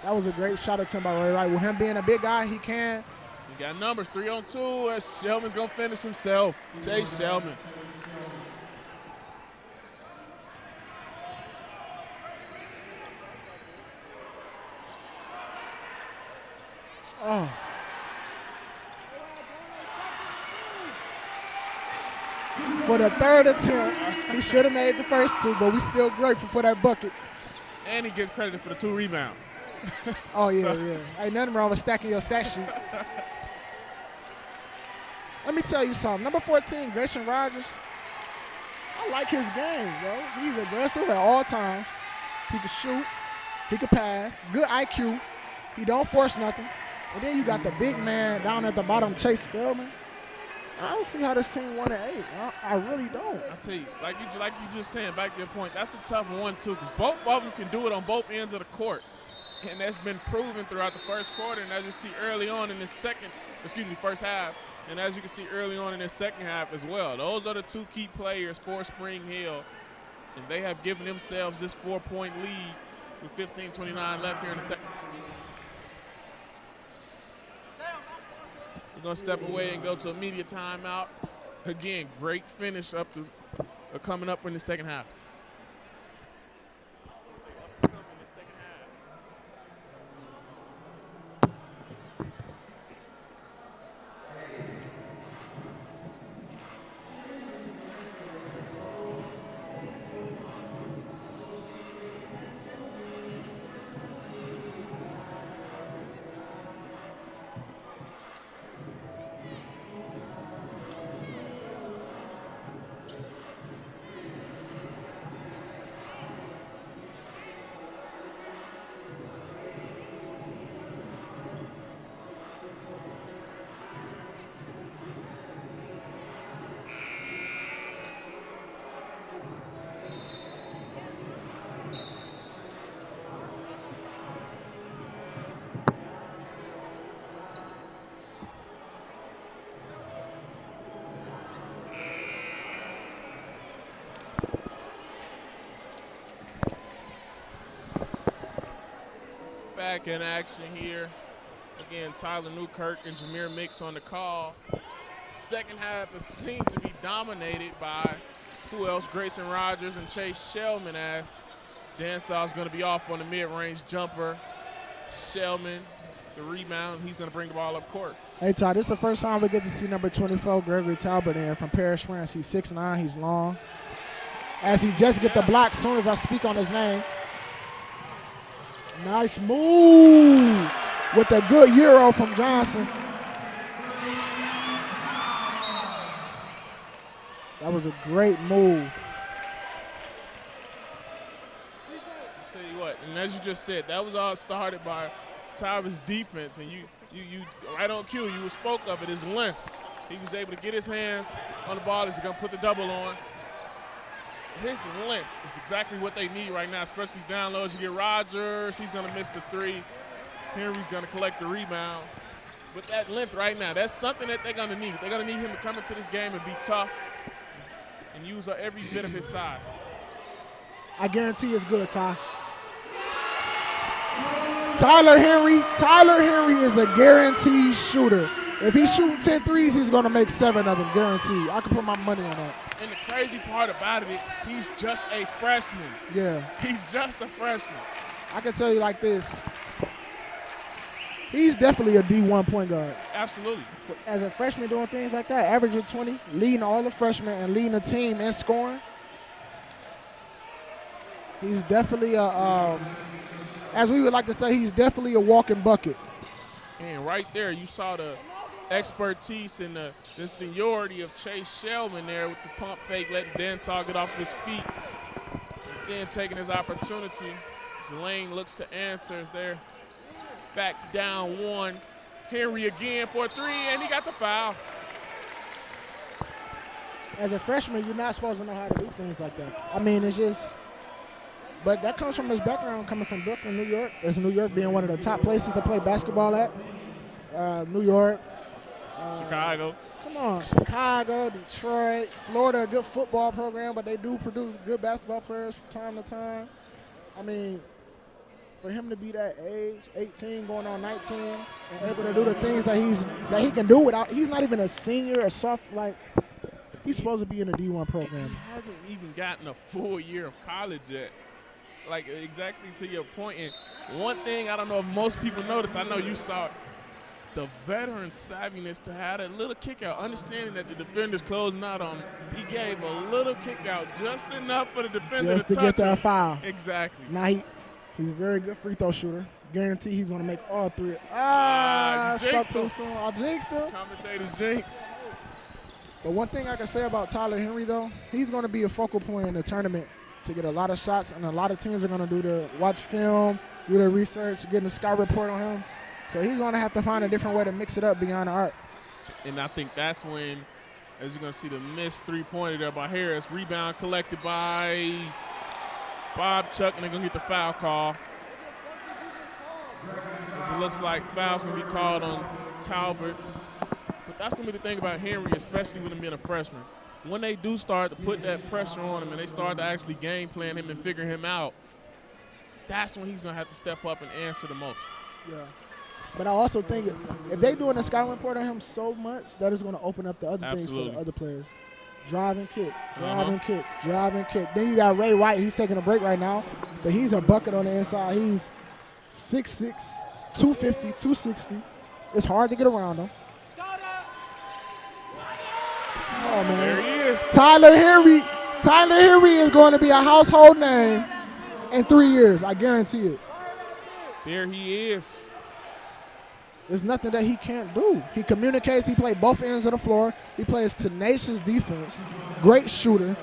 C: That was a great shot attempt by Ray Wright. With him being a big guy, he can.
B: He got numbers, 3-on-2, as Shelman's going to finish himself. Chase Shelman.
C: Oh. For the third attempt, he should have made the first two, but we still grateful for that bucket.
B: And he gets credit for the 2 rebounds.
C: Oh, yeah, yeah. Ain't nothing wrong with stacking your stat sheet. Let me tell you something. Number 14, Grayson Rogers, I like his game, bro. He's aggressive at all times. He can shoot. He can pass. Good IQ. He don't force nothing. And then you got the big man down at the bottom, Chase Spellman. I don't see how this team won at 8. I really don't.
B: I tell you, like you just saying, back to your point, that's a tough one too, because both of them can do it on both ends of the court, and that's been proven throughout the first quarter. And as you see early on in this first half, and as you can see early on in this second half as well, those are the two key players for Spring Hill, and they have given themselves this 4-point lead with 15:29 left here in the second. We're going to step away and go to immediate timeout. Again, great finish coming up in the second half. Back in action here. Again, Tyler Newkirk and Jameer Mix on the call. Second half is seen to be dominated by who else? Grayson Rogers and Chase Shellman, as Dansaw's going to be off on the mid-range jumper. Shellman, the rebound, he's going to bring the ball up court.
C: Hey, Todd, this is the first time we get to see number 24, Gregory Talbot, in from Paris, France. He's 6'9", he's long. As he just get the block as soon as I speak on his name. Nice move with a good Euro from Johnson. That was a great move.
B: I'll tell you what, and as you just said, that was all started by Tyler's defense, and you right on cue, you spoke of it, his length. He was able to get his hands on the ball as he's going to put the double on. His length is exactly what they need right now, especially down low. As you get Rogers, he's going to miss the three. Henry's going to collect the rebound. With that length right now, that's something that they're going to need. They're going to need him to come into this game and be tough and use every bit of his size.
C: I guarantee it's good, Ty. Tyler Henry is a guaranteed shooter. If he's shooting 10 threes, he's going to make 7 of them, guaranteed. I can put my money on that.
B: And the crazy part about it is he's just a freshman.
C: Yeah.
B: He's just a freshman.
C: I can tell you like this. He's definitely a D1 point guard.
B: Absolutely.
C: As a freshman doing things like that, averaging 20, leading all the freshmen and leading the team in scoring. He's definitely as we would like to say, he's definitely a walking bucket.
B: And right there, you saw the expertise and the seniority of Chase Shellman there with the pump fake, letting Dansaw get off his feet. Then taking his opportunity. Lane looks to answer as they're back down 1. Henry again for a 3, and he got the foul.
C: As a freshman, you're not supposed to know how to do things like that. I mean, it's just, but that comes from his background coming from Brooklyn, New York. As New York being one of the top places to play basketball at. New York.
B: Chicago.
C: Come on, Chicago, Detroit, Florida, a good football program, but they do produce good basketball players from time to time. I mean, for him to be that age, 18 going on 19, and able to do the things that he can do without, he's not even a senior or like, he's supposed to be in a D1 program.
B: He hasn't even gotten a full year of college yet. Like, exactly to your point. And one thing I don't know if most people noticed, I know you saw it, the veteran savviness to have that little kick out, understanding that the defender's closing out on him. He gave a little kick out, just enough for the defender
C: just
B: to
C: to get
B: touch
C: that
B: him.
C: foul.
B: Exactly.
C: Now he's a very good free throw shooter. Guarantee he's going to make all three.
B: You
C: Stuck
B: jinxed
C: too
B: him.
C: soon. I jinxed him.
B: Commentator's jinx.
C: But one thing I can say about Tyler Henry, though, he's going to be a focal point in the tournament to get a lot of shots, and a lot of teams are going to do the watch film, do their research, get a scout report on him. So he's going to have to find a different way to mix it up beyond the arc.
B: And I think that's when, as you're going to see the missed three-pointer there by Harris. Rebound collected by Bob Chuck, and they're going to get the foul call. As it looks like foul's going to be called on Talbot. But that's going to be the thing about Henry, especially with him being a freshman. When they do start to put that pressure on him and they start to actually game plan him and figure him out, that's when he's going to have to step up and answer the most.
C: Yeah. But I also think if they doing a scouting report on him so much, that is going to open up the other things for the other players. Drive and kick, drive and kick, drive and kick. Then you got Ray White. He's taking a break right now, but he's a bucket on the inside. He's 6'6", 250, 260. It's hard to get around him. Oh, man.
B: There he is.
C: Tyler Henry is going to be a household name in 3 years. I guarantee it.
B: There he is.
C: There's nothing that he can't do. He communicates. He plays both ends of the floor. He plays tenacious defense. Great shooter.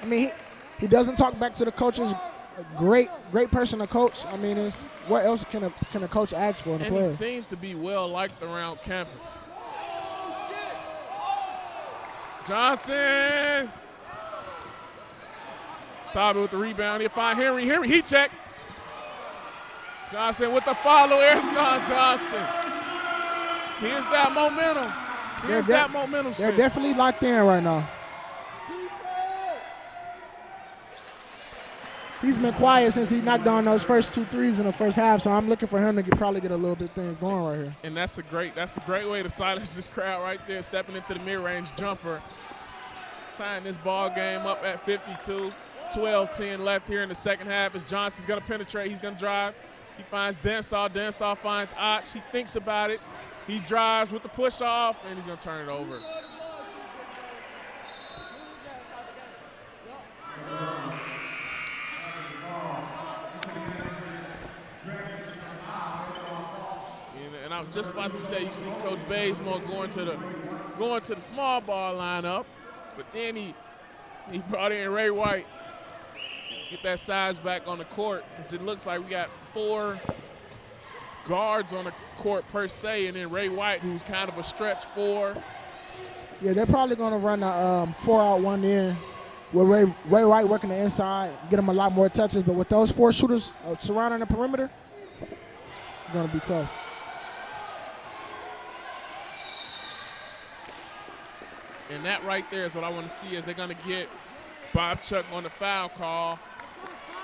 C: I mean, he doesn't talk back to the coaches. Great person to coach. I mean, what else can a coach ask for in a player?
B: And he seems to be well liked around campus. Johnson. Talbot with the rebound. He'll find Henry. Henry, heat check. Johnson with the follow. There's Don Johnson. Here's that momentum. That momentum.
C: They're definitely locked in right now. He's been quiet since he knocked down those first 2 threes in the first half, so I'm looking for him to probably get a little bit things going right here.
B: And that's a great way to silence this crowd right there, stepping into the mid-range jumper. Tying this ball game up at 52. 12-10 left here in the second half as Johnson's going to penetrate. He's going to drive. He finds Densall. Densall finds Otch. He thinks about it. He drives with the push-off, and he's going to turn it over. And I was just about to say, you see Coach Bazemore going to the small ball lineup, but then he brought in Ray White. Get that size back on the court, because it looks like we got 4 guards on the court per se, and then Ray White, who's kind of a stretch 4.
C: Yeah, they're probably going to run a 4 out, 1 in with Ray White working the inside, get him a lot more touches. But with those 4 shooters surrounding the perimeter, it's going to be tough.
B: And that right there is what I want to see, as they're going to get Bob Chuck on the foul call.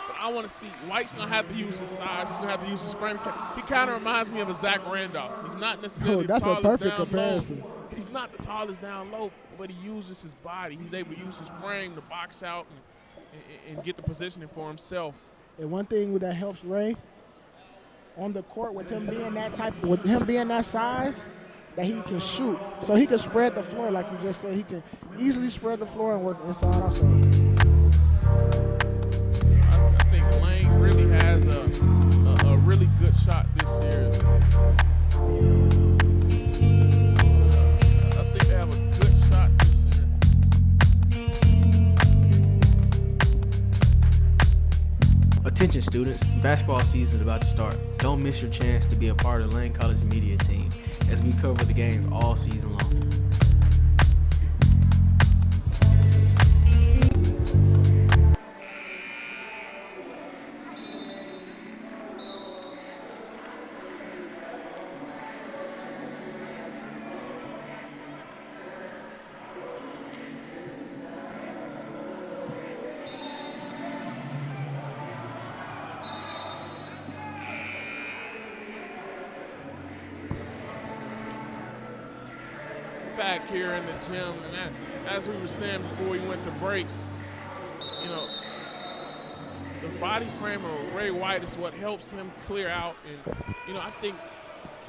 B: But I want to see White's going to have to use his size. He's going to have to use his frame. He kind of reminds me of a Zach Randolph. He's not necessarily the tallest
C: that's a perfect
B: down
C: comparison.
B: low. He's not the tallest down low, but he uses his body. He's able to use his frame to box out and get the positioning for himself.
C: And one thing that helps Ray on the court with him being that size, that he can shoot. So he can spread the floor, like you just said. He can easily spread the floor and work inside outside.
B: I think Lane really has a really good shot this year. I think they have a good shot this year.
D: Attention students, basketball season is about to start. Don't miss your chance to be a part of the Lane College media team as we cover the games all season long.
B: Back here in the gym, and as we were saying before we went to break, you know, the body frame of Ray White is what helps him clear out. And, you know, I think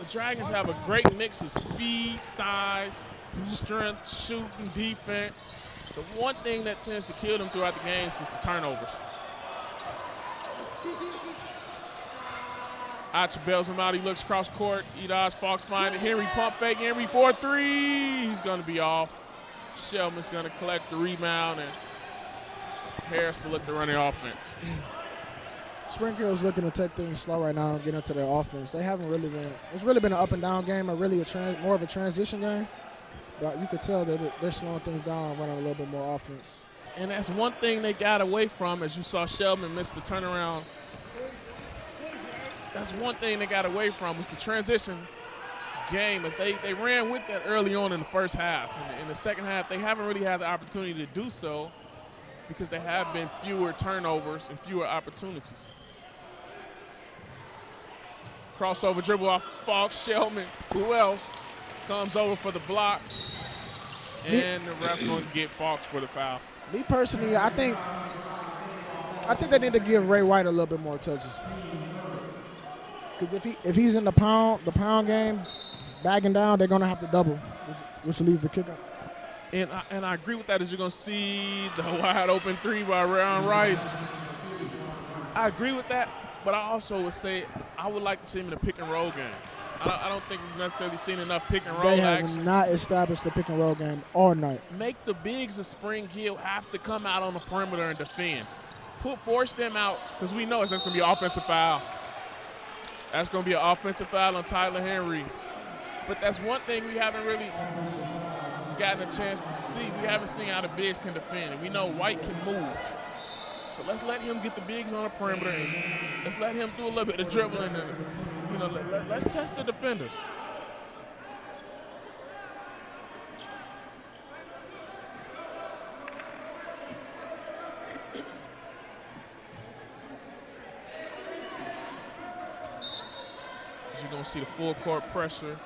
B: the Dragons have a great mix of speed, size, strength, shooting, defense. The one thing that tends to kill them throughout the games is the turnovers. Archer bails him out. He looks cross court. E-Dodge, Fox find it. Henry pump fake. Henry 4-3. He's going to be off. Shellman's going to collect the rebound, and Harris will look to run the offense.
C: Spring Hill's looking to take things slow right now and get into their offense. They haven't really been – it's really been an up-and-down game, or really more of a transition game. But you could tell that they're slowing things down and running a little bit more offense.
B: And that's one thing they got away from, as you saw Shellman miss the turnaround. That's one thing they got away from was the transition game, as they ran with that early on in the first half. In the second half, they haven't really had the opportunity to do so because there have been fewer turnovers and fewer opportunities. Crossover dribble off Fox, Shellman. Who else comes over for the block? And the ref's going to get Fox for the foul.
C: Me personally, I think they need to give Ray White a little bit more touches. Because if he's in the pound game, bagging down, they're going to have to double, which leads to kick out.
B: And I agree with that, as you're going to see the wide open three by Ryan Rice. I agree with that, but I also would say I would like to see him in a pick and roll game. I don't think we've necessarily seen enough pick and roll action.
C: They have not established the pick and roll game all night.
B: Make the bigs of Spring Hill have to come out on the perimeter and defend. Force them out, because we know that's going to be an offensive foul. That's going to be an offensive foul on Tyler Henry. But that's one thing we haven't really gotten a chance to see. We haven't seen how the bigs can defend. And we know White can move. So let's let him get the bigs on the perimeter. And let's let him do a little bit of dribbling. And, let's test the defenders. You're going to see the full court pressure.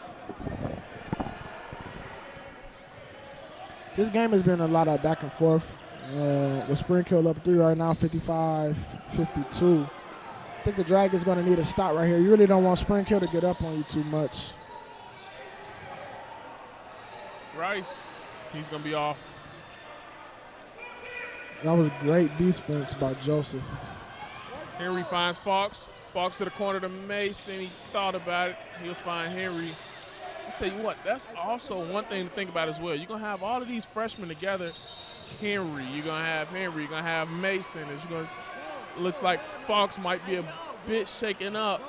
C: This game has been a lot of back and forth. With Spring Hill up 3 right now, 55-52. I think the drag is going to need a stop right here. You really don't want Spring Hill to get up on you too much.
B: Rice, he's going to be off.
C: That was great defense by Joseph.
B: Henry finds Fox. Fox to the corner to Mason. He thought about it. He'll find Henry. I'll tell you what, that's also one thing to think about as well. You're going to have all of these freshmen together. Henry, you're going to have Henry. You're going to have Mason. It looks like Fox might be a bit shaken up.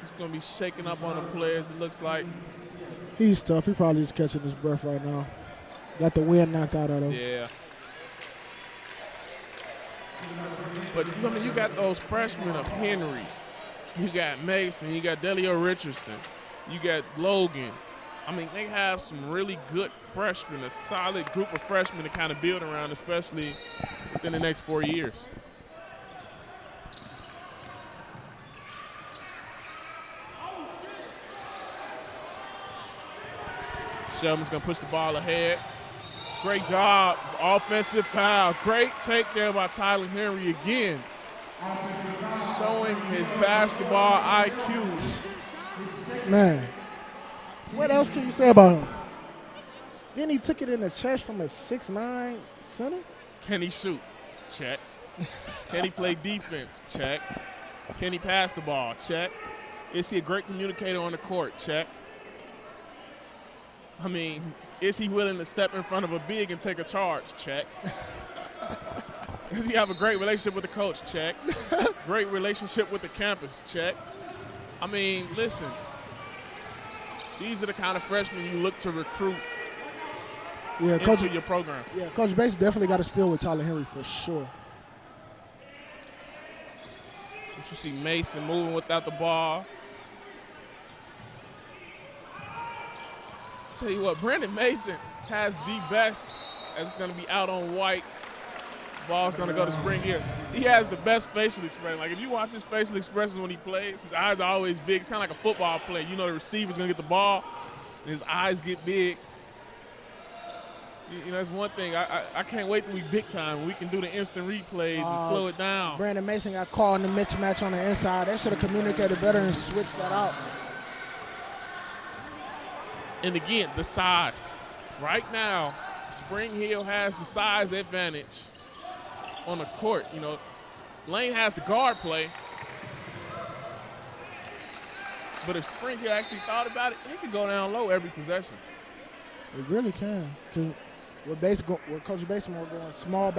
B: He's going to be shaking up on the players, it looks like.
C: He's tough. He probably just catching his breath right now. Got the wind knocked out of him.
B: Yeah. But, I mean, you got those freshmen of Henry. You got Mason. You got Delio Richardson. You got Logan. I mean, they have some really good freshmen, a solid group of freshmen to kind of build around, especially within the next 4 years. Shelman's going to push the ball ahead. Great job, offensive foul. Great take there by Tyler Henry again, showing his basketball IQ.
C: Man, what else can you say about him? Then he took it in the chest from a 6'9" center.
B: Can he shoot? Check. Can he play defense? Check. Can he pass the ball? Check. Is he a great communicator on the court? Check. I mean, is he willing to step in front of a big and take a charge? Check. Does he have a great relationship with the coach? Check. Great relationship with the campus? Check. I mean, listen, these are the kind of freshmen you look to recruit into your program.
C: Yeah, Coach Bates definitely got to steal with Tyler Henry for sure.
B: But you see Mason moving without the ball. Tell you what, Brandon Mason has the best, as it's going to be out on White. Ball's going to go to Spring Hill. He has the best facial expression. Like, if you watch his facial expressions when he plays, his eyes are always big. It's kind of like a football play. You know the receiver's going to get the ball, and his eyes get big. You know, that's one thing. I can't wait till we big time. We can do the instant replays and slow it down.
C: Brandon Mason got caught in the mismatch on the inside. They should have communicated better and switched that out.
B: And again, the size. Right now, Spring Hill has the size advantage on the court. You know, Lane has the guard play. But if Spring Hill actually thought about it, he could go down low every possession.
C: It really can. With Coach Basemore going small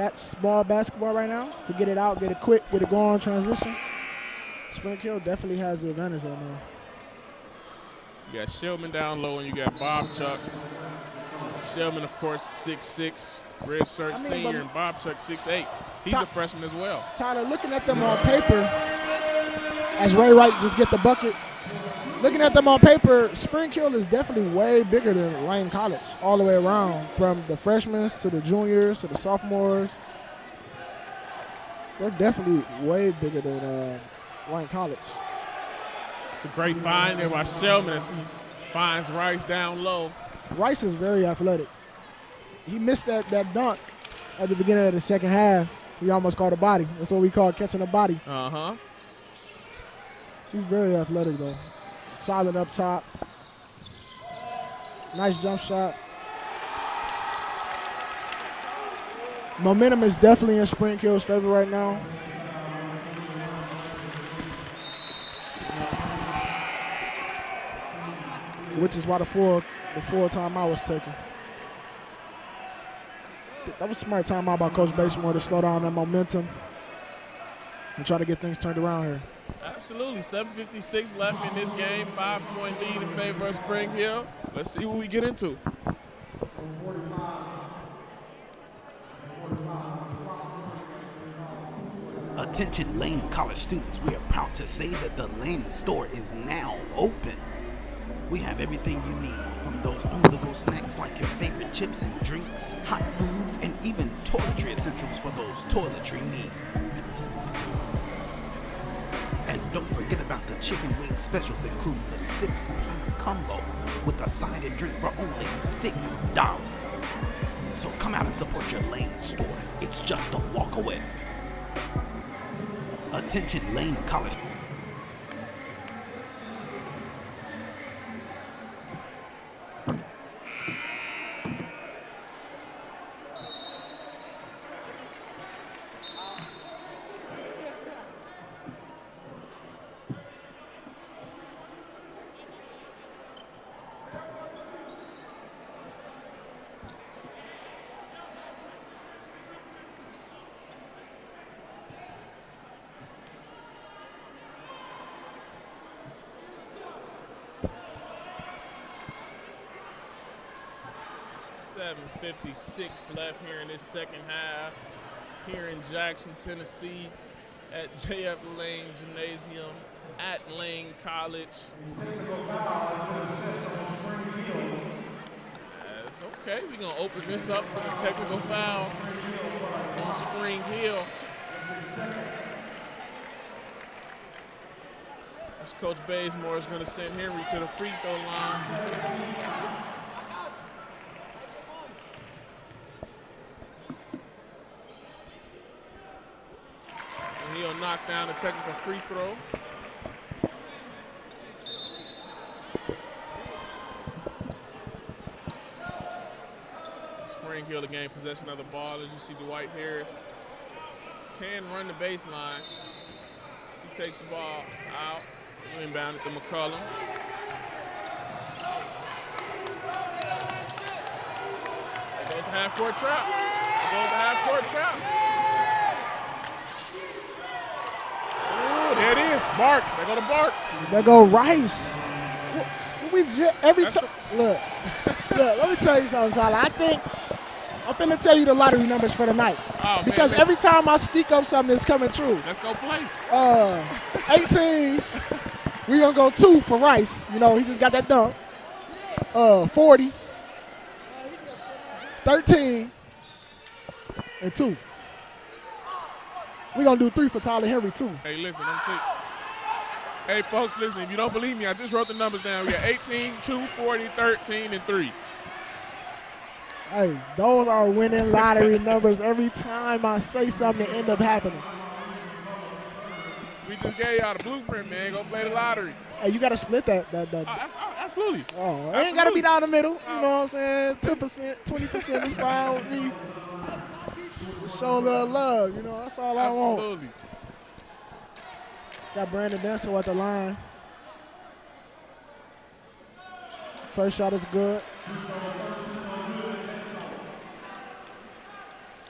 C: basketball right now to get it out, get it quick, get it going, transition. Spring Hill definitely has the advantage right now.
B: You got Shellman down low, and you got Bob Chuck. Shellman, of course, 6'6", red shirt senior, and Bob Chuck 6'8". He's a freshman as well.
C: Tyler, looking at them on paper, as Ray Wright just get the bucket, looking at them on paper, Spring Hill is definitely way bigger than Lane College all the way around, from the freshmen to the juniors to the sophomores. They're definitely way bigger than Lane College.
B: It's a great find there by Shellman as he finds Rice down low.
C: Rice is very athletic. He missed that dunk at the beginning of the second half. He almost caught a body. That's what we call catching a body.
B: Uh-huh.
C: He's very athletic, though. Solid up top. Nice jump shot. Momentum is definitely in Spring Hill's favor right now. Which is why the full timeout was taken. That was a smart timeout by Coach Basemore to slow down that momentum and try to get things turned around here.
B: Absolutely. 7:56 left in this game. 5-point lead in favor of Spring Hill. Let's see what we get into.
E: Attention Lane College students, we are proud to say that the Lane store is now open. We have everything you need, from those on-the-go snacks like your favorite chips and drinks, hot foods, and even toiletry essentials for those toiletry needs. And don't forget about the chicken wing specials, including the 6-piece combo with a side and drink for only $6. So come out and support your Lane store. It's just a walk away. Attention Lane College.
B: .56 left here in this second half, here in Jackson, Tennessee, at J.F. Lane Gymnasium, at Lane College. That's okay. We're going to open this up with a technical foul on Spring Hill. As Coach Bazemore is going to send Henry to the free throw line. He'll knock down a technical free throw. Spring Hill to gain possession of the ball. As you see, Dwight Harris can run the baseline. He takes the ball out. Inbound it to McCullum. There goes the half-court trap. There goes the half-court trap. There it is, Bark. They go to Bark.
C: There go Rice. We just, every time. Look, let me tell you something, Tyler. I think I'm finna tell you the lottery numbers for the night.
B: Oh,
C: because
B: man,
C: every time I speak up something that's coming true.
B: Let's go play.
C: 18. We gonna go 2 for Rice. You know, he just got that dunk. 40. 13. And 2. We're going to do 3 for Tyler Henry, too.
B: Hey, listen, I'm telling you. Hey, folks, listen, if you don't believe me, I just wrote the numbers down. We got 18, 2, 40, 13, and 3.
C: Hey, those are winning lottery numbers. Every time I say something, it ends up happening.
B: We just gave y'all the blueprint, man. Go play the lottery.
C: Hey, you got to split that.
B: Absolutely.
C: Oh, it ain't got to be down the middle. You know what I'm saying? 10%, 20% is fine with me. Show a little love, you know, that's all I want.
B: Absolutely.
C: Got Brandon Denso at the line. First shot is good.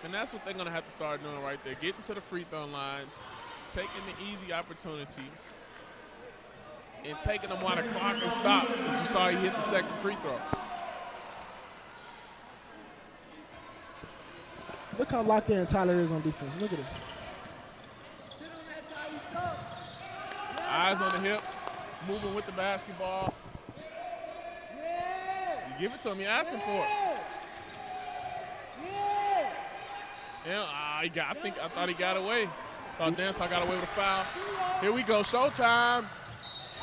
B: And that's what they're going to have to start doing right there. Getting to the free throw line, taking the easy opportunities, and taking them while the clock is stopped. As you saw, he hit the second free throw.
C: Look how locked in Tyler is on defense. Look at it.
B: Eyes on the hips, moving with the basketball. You give it to him, you're asking for it. Yeah, I thought he got away. Thought Denso got away with a foul. Here we go, showtime.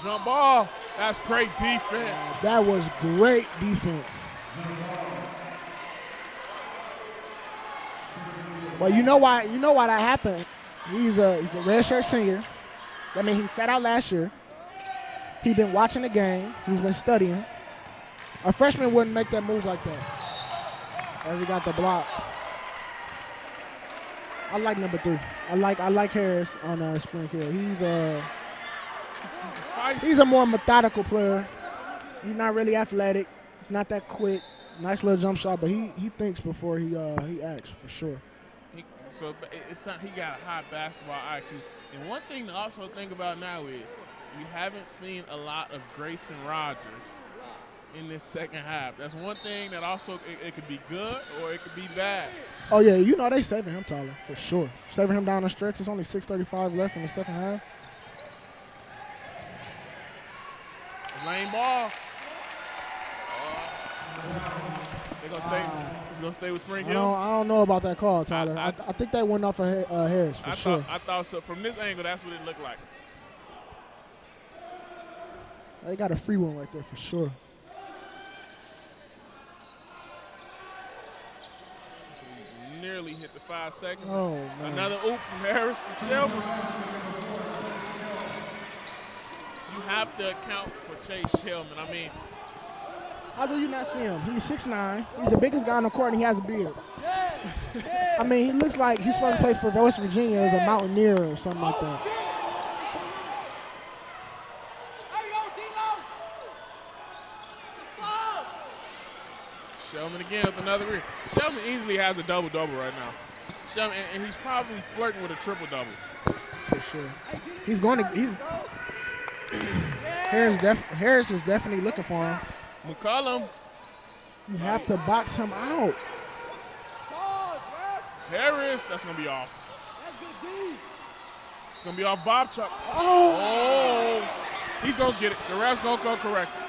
B: Jump ball. That's great defense.
C: That was great defense. Well, you know why that happened. He's a redshirt senior. I mean, he sat out last year. He's been watching the game. He's been studying. A freshman wouldn't make that move like that. As he got the block. I like number 3. I like Harris on Spring Hill. He's a more methodical player. He's not really athletic. He's not that quick. Nice little jump shot, but he thinks before he acts for sure.
B: He got a high basketball IQ. And one thing to also think about now is we haven't seen a lot of Grayson Rogers in this second half. That's one thing that also it could be good or it could be bad.
C: Oh, yeah, they saving him, Tyler, for sure. Saving him down the stretch. It's only 6:35 left in the second half.
B: Lane ball. They're going to stay with Spring Hill.
C: I don't know about that call, Tyler. I think that went off of Harris for sure.
B: I thought so. From this angle, that's what it looked like.
C: They got a free one right there for sure.
B: Nearly hit the 5 seconds.
C: Oh, man.
B: Another oop from Harris to Shelby. You have to account for Chase Shellman. I mean,
C: how do you not see him? He's 6'9". He's the biggest guy on the court, and he has a beard. I mean, he looks like he's supposed to play for West Virginia as a Mountaineer or something like that.
B: Shellman again with another ring. Shellman easily has a double-double right now. Shellman, and he's probably flirting with a triple-double.
C: For sure. Harris is definitely looking for him.
B: McCollum.
C: You have to box him out.
B: Harris, that's going to be off. It's going to be off Bob Chuck.
C: Oh.
B: He's going to get it. The ref's going to go correct it.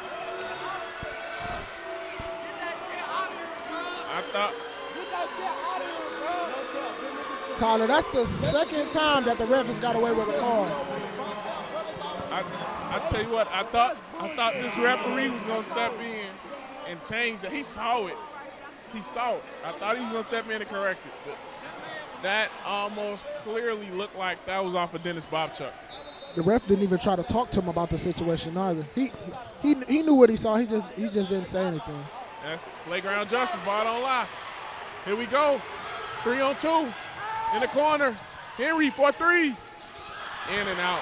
C: Tyler, that's the second time that the ref has got away with a call.
B: I tell you what, I thought this referee was going to step in and change that. He saw it. I thought he was going to step in and correct it. But that almost clearly looked like that was off of Dennis Bobchuk.
C: The ref didn't even try to talk to him about the situation either. He knew what he saw. He just didn't say anything.
B: That's playground justice. Ball don't lie. Here we go. 3-on-2 in the corner. Henry for 3. In and out.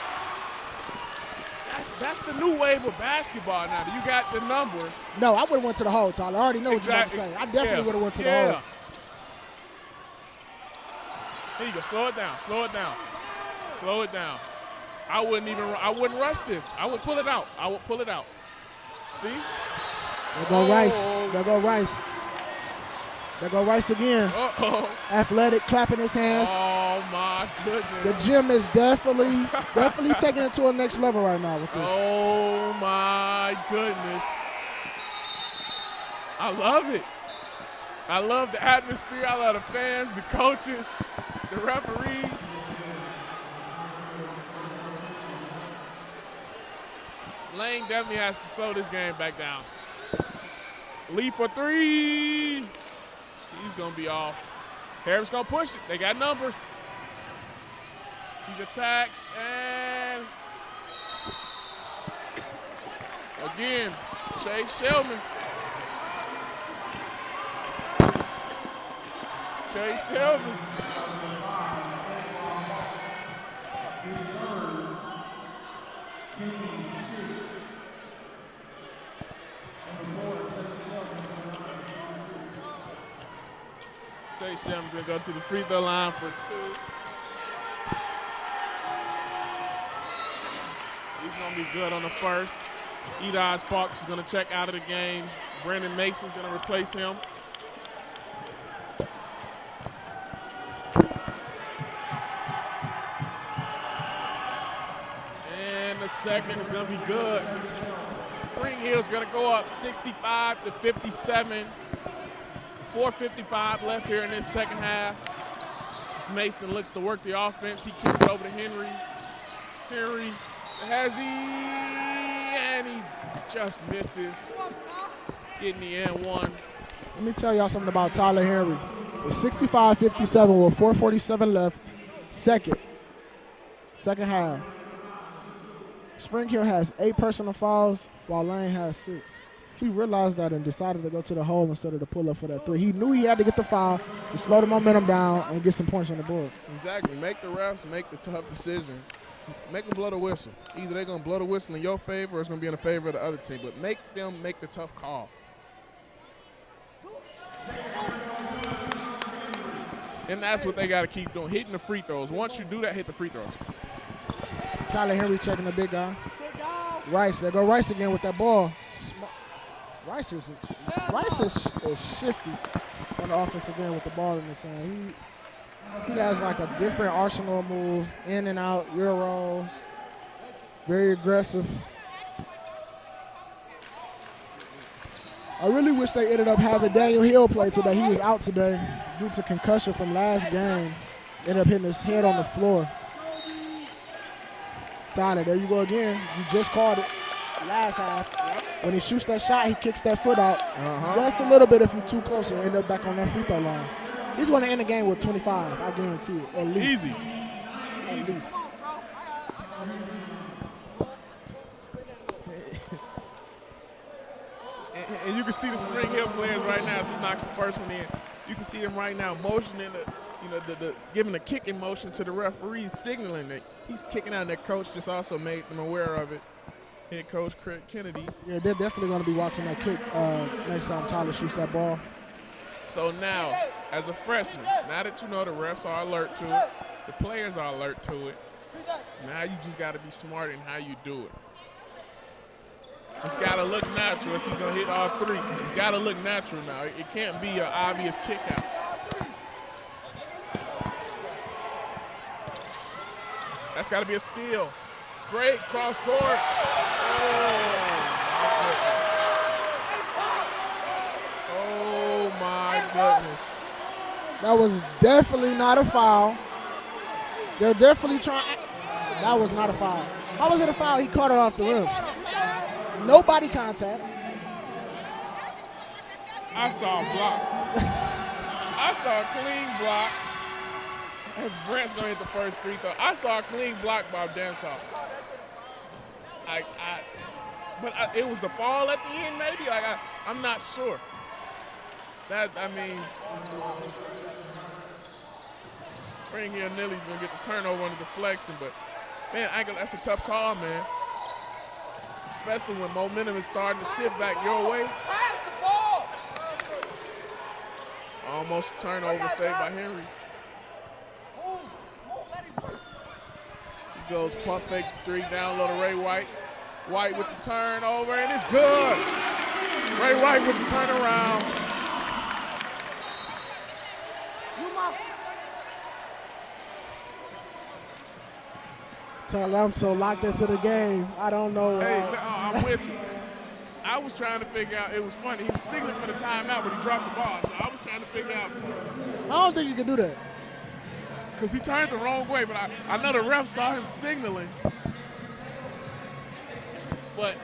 B: That's the new wave of basketball now. You got the numbers.
C: No, I would have went to the hole, Tyler. I already know what you're about to say. I definitely would have went to the hole.
B: Here you go. Slow it down. I wouldn't rush this. I would pull it out. See?
C: There go Rice again.
B: Uh-oh.
C: Athletic, clapping his hands.
B: Oh, my goodness.
C: The gym is definitely taking it to a next level right now with this.
B: Oh, my goodness. I love it. I love the atmosphere. I love the fans, the coaches, the referees. Lane definitely has to slow this game back down. Lee for 3. He's going to be off. Harris going to push it. They got numbers. He attacks and again, Chase Shellman. Chase Young's going to go to the free throw line for 2. He's going to be good on the first. Eli Sparks is going to check out of the game. Brandon Mason's going to replace him. And the second is going to be good. Spring Hill's going to go up 65-57. 4:55 left here in this second half. As Mason looks to work the offense, he kicks it over to Henry. Henry has and he just misses. Getting the and one.
C: Let me tell y'all something about Tyler Henry. It's 65-57 with 4:47 left. Second half. Spring Hill has 8 personal fouls while Lane has 6. He realized that and decided to go to the hole instead of the pull up for that 3. He knew he had to get the foul to slow the momentum down and get some points on the board.
B: Exactly. Make the refs make the tough decision. Make them blow the whistle. Either they're going to blow the whistle in your favor or it's going to be in the favor of the other team. But make them make the tough call. And that's what they got to keep doing, hitting the free throws. Once you do that, hit the free throws.
C: Tyler Henry checking the big guy. Rice, there go Rice again with that ball. Rice is shifty on the offensive end with the ball in his hand. He has like a different arsenal of moves, in and out, Euros, very aggressive. I really wish they ended up having Daniel Hill play today. He was out today due to concussion from last game. Ended up hitting his head on the floor. Tyler, there you go again. You just called it last half. When he shoots that shot, he kicks that foot out. Just a little bit if you're too close and end up back on that free throw line. He's going to end the game with 25, I guarantee it, at least.
B: Easy.
C: At least.
B: And you can see the Spring Hill players right now as he knocks the first one in. You can see them right now motioning, giving a kicking motion to the referee, signaling that he's kicking out. And that coach just also made them aware of it. Head coach Craig Kennedy.
C: Yeah, they're definitely going to be watching that kick next time Tyler shoots that ball.
B: So now, as a freshman, now that you know the refs are alert to it, the players are alert to it, now you just got to be smart in how you do it. It's got to look natural as he's going to hit all 3. It's got to look natural now. It can't be an obvious kick out. That's got to be a steal. Great cross court. Oh, my goodness.
C: That was definitely not a foul. They're definitely trying. That was not a foul. How was it a foul? He caught it off the rim. No body contact.
B: I saw a block. I saw a clean block as Brent's going to hit the first free throw. I saw a clean block by Dansoff. But it was the fall at the end, maybe? I'm not sure. Spring Hill Nilly's going to get the turnover on the deflection, but, man, that's a tough call, man. Especially when momentum is starting to shift back your way. Almost a turnover saved by Henry. He goes pump fakes 3, down low to Ray White. White with the turnover, and it's good. Ray White with the turnaround.
C: Tyler, I'm so locked into the game. I don't know.
B: Hey, I'm with you. I was trying to figure out, it was funny. He was signaling for the timeout, but he dropped the ball. So I was trying to figure out.
C: I don't think you can do that.
B: Because he turned the wrong way, but I know the ref saw him signaling. But,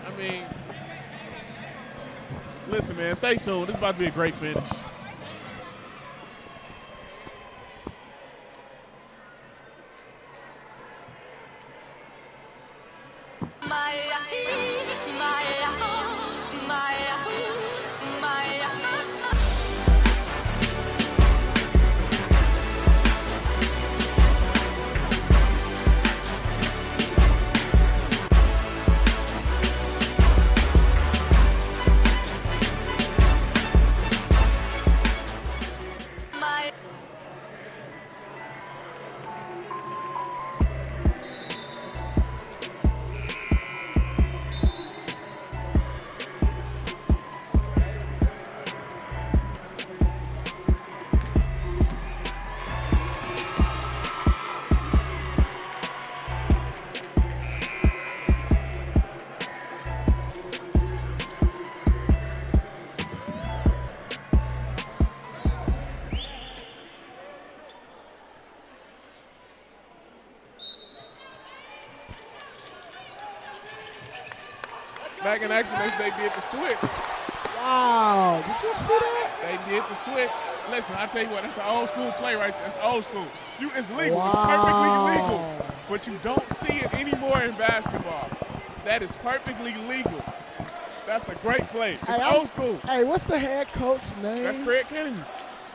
B: listen, man, stay tuned. This is about to be a great finish. Back in action, they did the switch.
C: Wow, did you see that?
B: They did the switch. Listen, I tell you what, that's an old school play right there. That's old school. It's legal.
C: Wow.
B: It's perfectly legal. But you don't see it anymore in basketball. That is perfectly legal. That's a great play. It's old school.
C: Hey, what's the head coach name?
B: That's Craig Kennedy.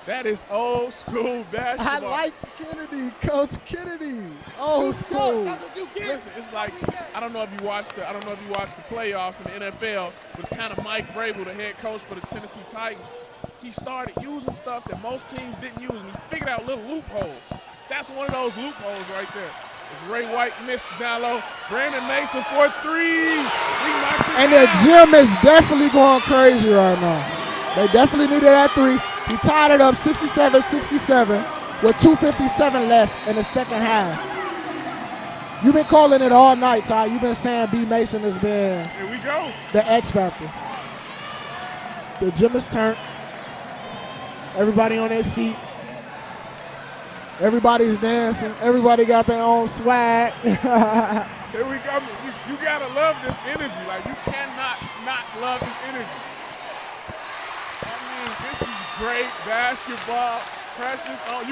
B: That is old school
C: I
B: basketball.
C: like Kennedy, Coach Kennedy. Old school.
B: Listen, it's like I don't know if you watched the playoffs in the NFL, but it's kind of Mike Vrabel, the head coach for the Tennessee Titans. He started using stuff that most teams didn't use, and he figured out little loopholes. That's one of those loopholes right there. It's Ray White misses down low. Brandon Mason for 3. He knocks it
C: And
B: down.
C: the gym is definitely going crazy right now. They definitely needed that 3. He tied it up 67-67 with 2:57 left in the second half. You've been calling it all night, Ty. You've been saying B. Mason has been
B: Here we go.
C: the X factor. The gym is turned. Everybody on their feet. Everybody's dancing. Everybody got their own swag.
B: Here we go. You gotta love this energy. Like you cannot not love this energy. I mean, this is great basketball. Precious. Oh,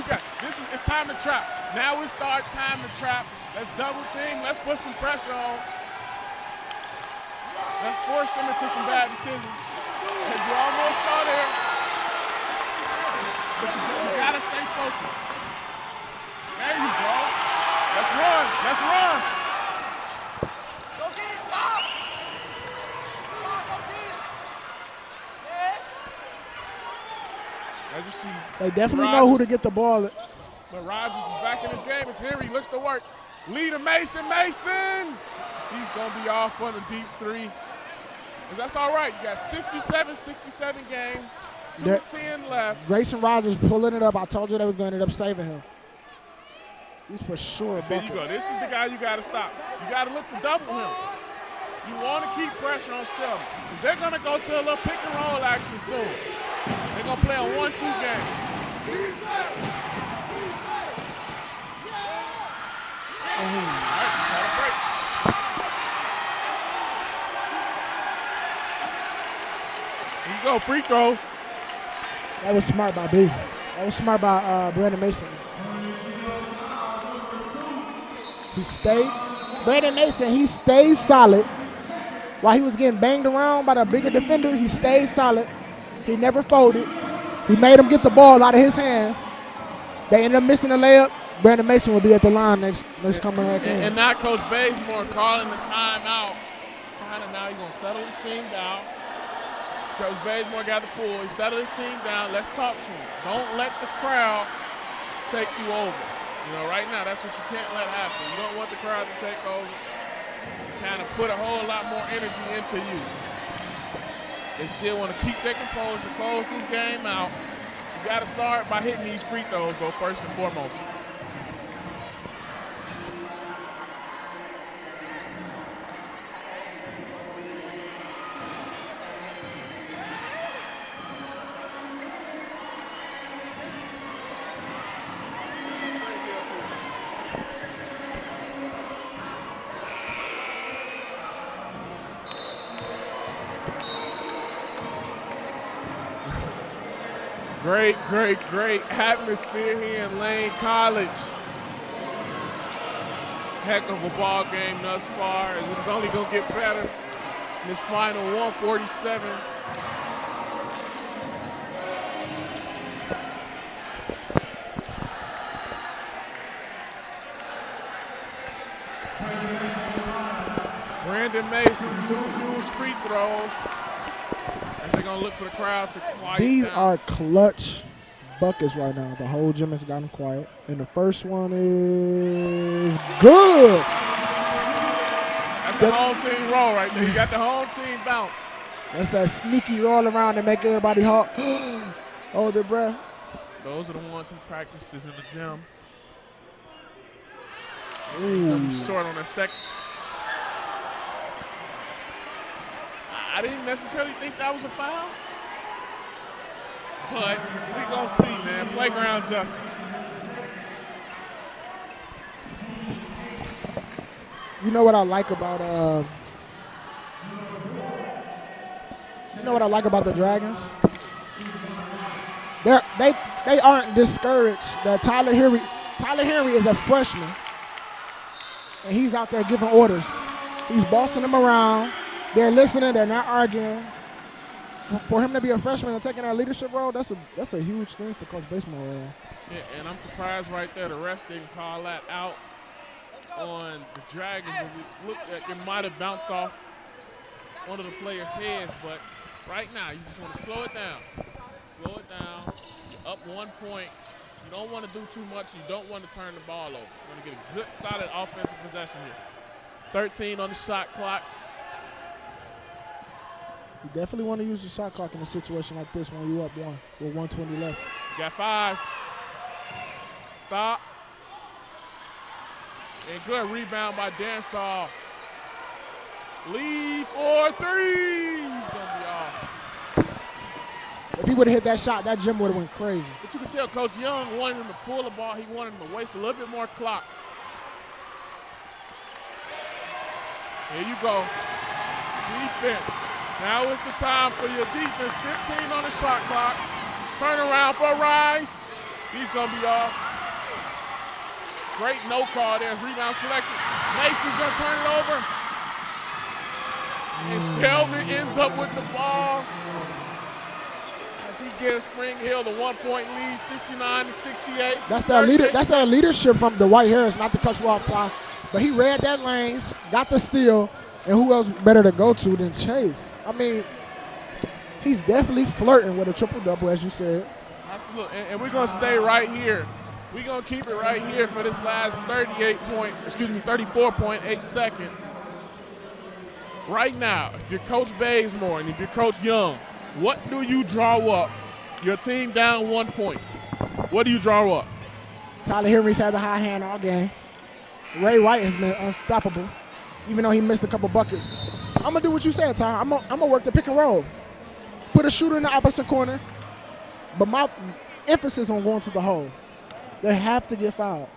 B: it's time to trap. Now we start time to trap. Let's double team. Let's put some pressure on. Let's force them into some bad decisions. As you almost saw there. But you gotta stay focused. There you go. Let's run. Let's run.
F: Go get it, top. Go get it.
B: As you see,
C: They definitely know who to get the ball.
B: but Rogers is back in this game. It's Henry. Looks to work. Lead to Mason. Mason. He's going to be off on a deep 3. That's all right. You got 67 game. 2:10 left.
C: Grayson Rogers pulling it up. I told you they was going to end up saving him. He's for sure a
B: There you
C: bucket.
B: go. This is the guy you got to stop. You got to look to double him. You want to keep pressure on Shelby. They're going to go to a little pick and roll action soon. They're going to play a 1-2 game. All right, got a break. Here you go, free throws.
C: That was smart by B. That was smart by Brandon Mason. Brandon Mason, he stayed solid. While he was getting banged around by the bigger defender, he stayed solid. He never folded. He made him get the ball out of his hands. They ended up missing the layup. Brandon Mason will be at the line next coming back in.
B: And now Coach Bazemore calling the timeout. Now he's going to settle his team down. Coach Bazemore got the pull. He settled his team down. Let's talk to him. Don't let the crowd take you over. You know, right now, that's what you can't let happen. You don't want the crowd to take over. Kind of put a whole lot more energy into you. They still want to keep their composure, close this game out. You got to start by hitting these free throws, though, first and foremost. Great atmosphere here in Lane College. Heck of a ball game thus far. It's only going to get better in this final 147. Brandon Mason, 2 huge free throws. As they're going to look for the crowd to quiet
C: These
B: down.
C: are clutch buckets right now. The whole gym has gotten quiet. And the first one is good.
B: That's a home team roll right there. You got the home team bounce.
C: That's that sneaky roll around and make everybody hold their breath.
B: Those are the ones he practices in the gym.
C: Ooh.
B: Gonna be short on that second. I didn't necessarily think that was a foul, but we gonna see, man. Playground justice.
C: You know what I like about You know what I like about the Dragons? They aren't discouraged that Tyler Henry is a freshman, and he's out there giving orders. He's bossing them around. They're listening. They're not arguing. For him to be a freshman and taking that leadership role, that's a huge thing for Coach Basemore.
B: Yeah, and I'm surprised right there the refs didn't call that out on the Dragons. It looked like it might have bounced off one of the players' heads, but right now you just want to slow it down. Slow it down. You're up 1 point. You don't want to do too much. You don't want to turn the ball over. You want to get a good, solid offensive possession here. 13 on the shot clock.
C: You definitely want to use the shot clock in a situation like this when you're up 1 with 1:20 left.
B: You got 5. Stop. And good rebound by Dansall. Lead for 3. He's going to be off.
C: If he would have hit that shot, that gym would have went crazy.
B: But you can tell Coach Young wanted him to pull the ball. He wanted him to waste a little bit more clock. Here you go. Defense. Now is the time for your defense. 15 on the shot clock. Turn around for Rice. He's going to be off. Great no call there as rebounds collected. Mason's going to turn it over. And Sheldon ends up with the ball as he gives Spring Hill the 1-point lead, 69-68.
C: That's that leadership from Dwight Harris, not to cut you off, Ty. But he read that lanes, got the steal, and who else better to go to than Chase? I mean, he's definitely flirting with a triple-double, as you said.
B: Absolutely, and we're going to stay right here. We're going to keep it right here for this last 34.8 seconds. Right now, if you're Coach Bazemore and if you're Coach Young, what do you draw up? Your team down 1 point. What do you draw up?
C: Tyler Henry's had the high hand all game. Ray White has been unstoppable, even though he missed a couple buckets. I'm going to do what you said, Ty. I'm going to work the pick and roll. Put a shooter in the opposite corner, but my emphasis on going to the hole. They have to get fouled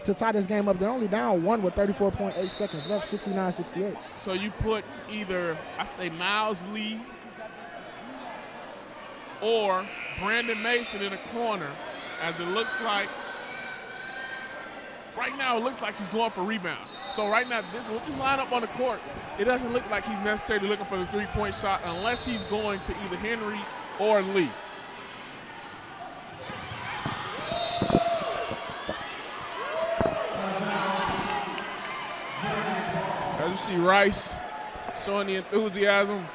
C: to tie this game up. They're only down 1 with 34.8 seconds left, 69-68.
B: So you put either, I say, Miles Lee or Brandon Mason in a corner, as it looks like. Right now, it looks like he's going for rebounds. So right now, with this lineup on the court, it doesn't look like he's necessarily looking for the three-point shot unless he's going to either Henry or Lee. As you see Rice showing the enthusiasm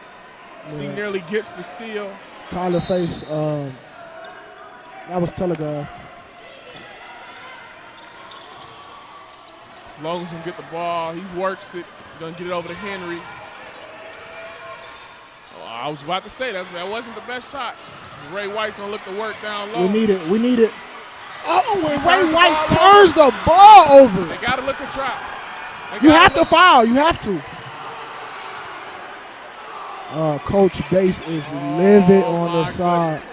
B: as he nearly gets the steal.
C: Tyler face, that was telegraphed.
B: As long as he can get the ball, he works it. Gonna get it over to Henry. Oh, I was about to say that wasn't the best shot. Ray White's gonna look to work down low.
C: We need it. Oh, and Ray White turns the ball over.
B: They gotta look to trap.
C: You have to foul. You have to. Coach Bass is livid on the side.
B: Goodness.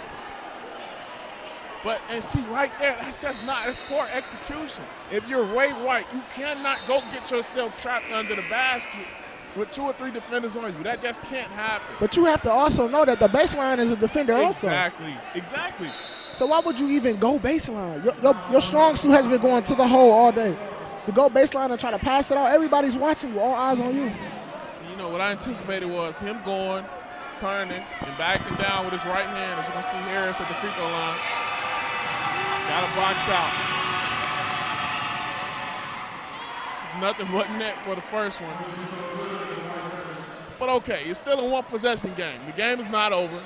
B: But, and see, right there, that's poor execution. If you're Ray White, you cannot go get yourself trapped under the basket with 2 or 3 defenders on you. That just can't happen.
C: But you have to also know that the baseline is a defender also.
B: Exactly.
C: So why would you even go baseline? Your strong suit has been going to the hole all day. To go baseline and try to pass it out, everybody's watching you, all eyes on you.
B: You know, what I anticipated was him going, turning, and backing down with his right hand. As you can see Harris at the free throw line. Got to box out. It's nothing but net for the first one. But okay, it's still a 1-possession game. The game is not over.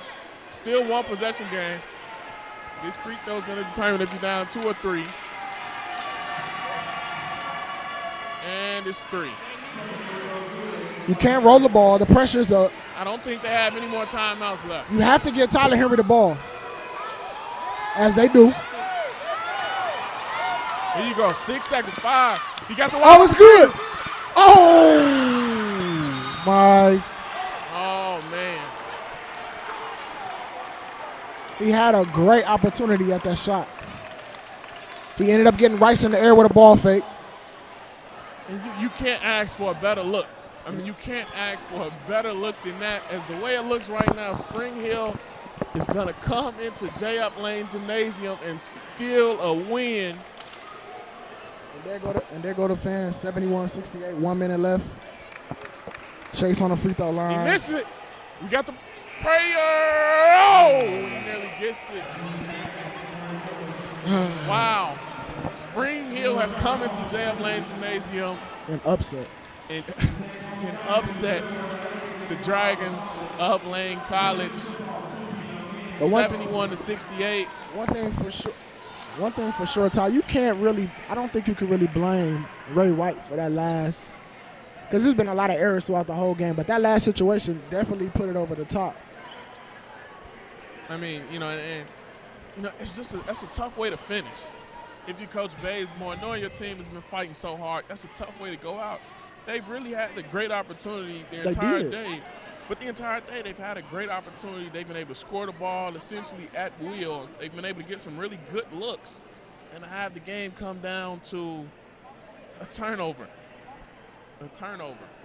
B: Still 1-possession game. This free throw is going to determine if you're down 2 or 3. And it's 3.
C: You can't roll the ball. The pressure's up.
B: I don't think they have any more timeouts left.
C: You have to get Tyler Henry the ball, as they do.
B: Here you go. 6 seconds. 5. You got the wall.
C: Oh, it's good. Oh, my.
B: Oh, man.
C: He had a great opportunity at that shot. He ended up getting Rice in the air with a ball fake.
B: And you can't ask for a better look. I mean, you can't ask for a better look than that. As the way it looks right now, Spring Hill is going to come into J-Up Lane Gymnasium and steal a win.
C: And there go the fans, 71-68, 1 minute left. Chase on the free throw line.
B: He missed it. We got the prayer. Oh, he nearly gets it. Wow. Spring Hill has come into J.F. Lane Gymnasium
C: and upset
B: and upset the Dragons of Lane College, 71-68.
C: One thing for sure, Ty, you can't really. I don't think you can really blame Ray White for that last, because there's been a lot of errors throughout the whole game. But that last situation definitely put it over the top.
B: I mean, it's just that's a tough way to finish. If you coach Bazemore, knowing your team has been fighting so hard, that's a tough way to go out. They've really had the great opportunity the entire day. But the entire day, they've had a great opportunity. They've been able to score the ball essentially at will. They've been able to get some really good looks and to have the game come down to a turnover.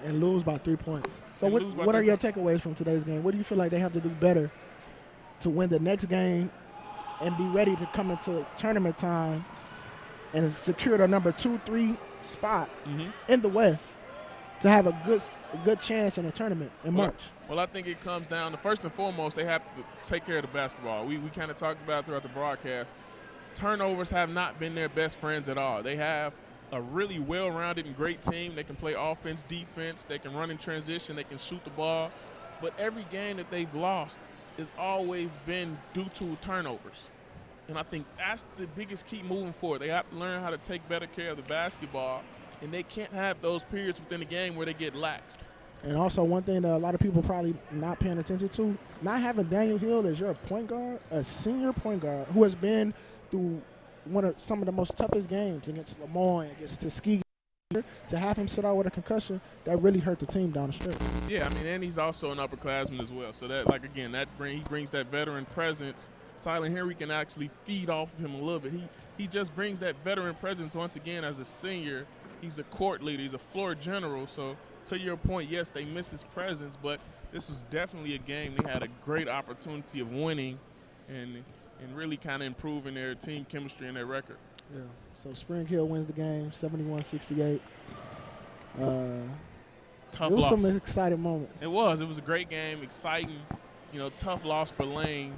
C: And lose by 3 points. So what are your takeaways from today's game? What do you feel like they have to do better to win the next game and be ready to come into tournament time and secure the number 2-3 spot in the West to have a good chance in the tournament in March?
B: Well, I think it comes down to, first and foremost, they have to take care of the basketball. We kind of talked about it throughout the broadcast. Turnovers have not been their best friends at all. They have a really well-rounded and great team. They can play offense, defense. They can run in transition. They can shoot the ball. But every game that they've lost has always been due to turnovers. And I think that's the biggest key moving forward. They have to learn how to take better care of the basketball, and they can't have those periods within the game where they get laxed.
C: And also one thing that a lot of people probably not paying attention to, not having Daniel Hill as your point guard, a senior point guard who has been through some of the most toughest games against Lemoyne, against Tuskegee, to have him sit out with a concussion, that really hurt the team down the stretch.
B: Yeah, I mean, and he's also an upperclassman as well. So that, he brings that veteran presence. Tyler Henry can actually feed off of him a little bit. He just brings that veteran presence once again as a senior. He's a court leader. He's a floor general. So to your point, yes, they miss his presence, but this was definitely a game they had a great opportunity of winning and really kind of improving their team chemistry and their record.
C: Yeah. So Spring Hill wins the game, 71-68.
B: Tough
C: loss. It was
B: loss.
C: some exciting moments.
B: It was. It was a great game, exciting, tough loss for Lane.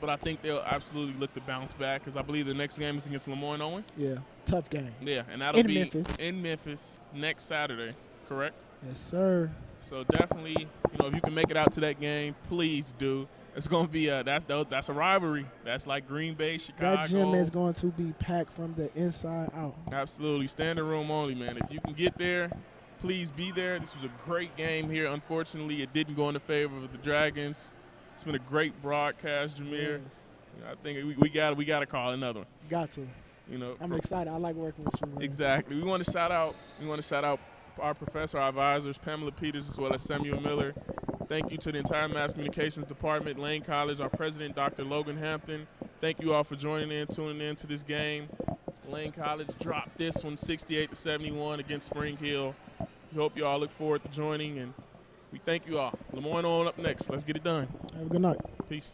B: But I think they'll absolutely look to bounce back because I believe the next game is against Lemoyne Owen.
C: Yeah, tough game.
B: Yeah, and that'll be
C: Memphis.
B: In Memphis next Saturday, correct?
C: Yes, sir.
B: So definitely, if you can make it out to that game, please do. It's going to be that's a rivalry. That's like Green Bay, Chicago.
C: That gym is going to be packed from the inside out.
B: Absolutely. Standing room only, man. If you can get there, please be there. This was a great game here. Unfortunately, it didn't go in the favor of the Dragons. It's been a great broadcast, Jameer. Yes. I think we got to call another one.
C: Got to. I'm excited. I like working with you, man.
B: Exactly. We want to shout out our professor, our advisors, Pamela Peters, as well as Samuel Miller. Thank you to the entire Mass Communications Department, Lane College, our president, Dr. Logan Hampton. Thank you all for joining in, tuning in to this game. Lane College dropped this one 68-71 against Spring Hill. We hope you all look forward to joining, and we thank you all. Lemoyne on up next. Let's get it done.
C: Have a good night.
B: Peace.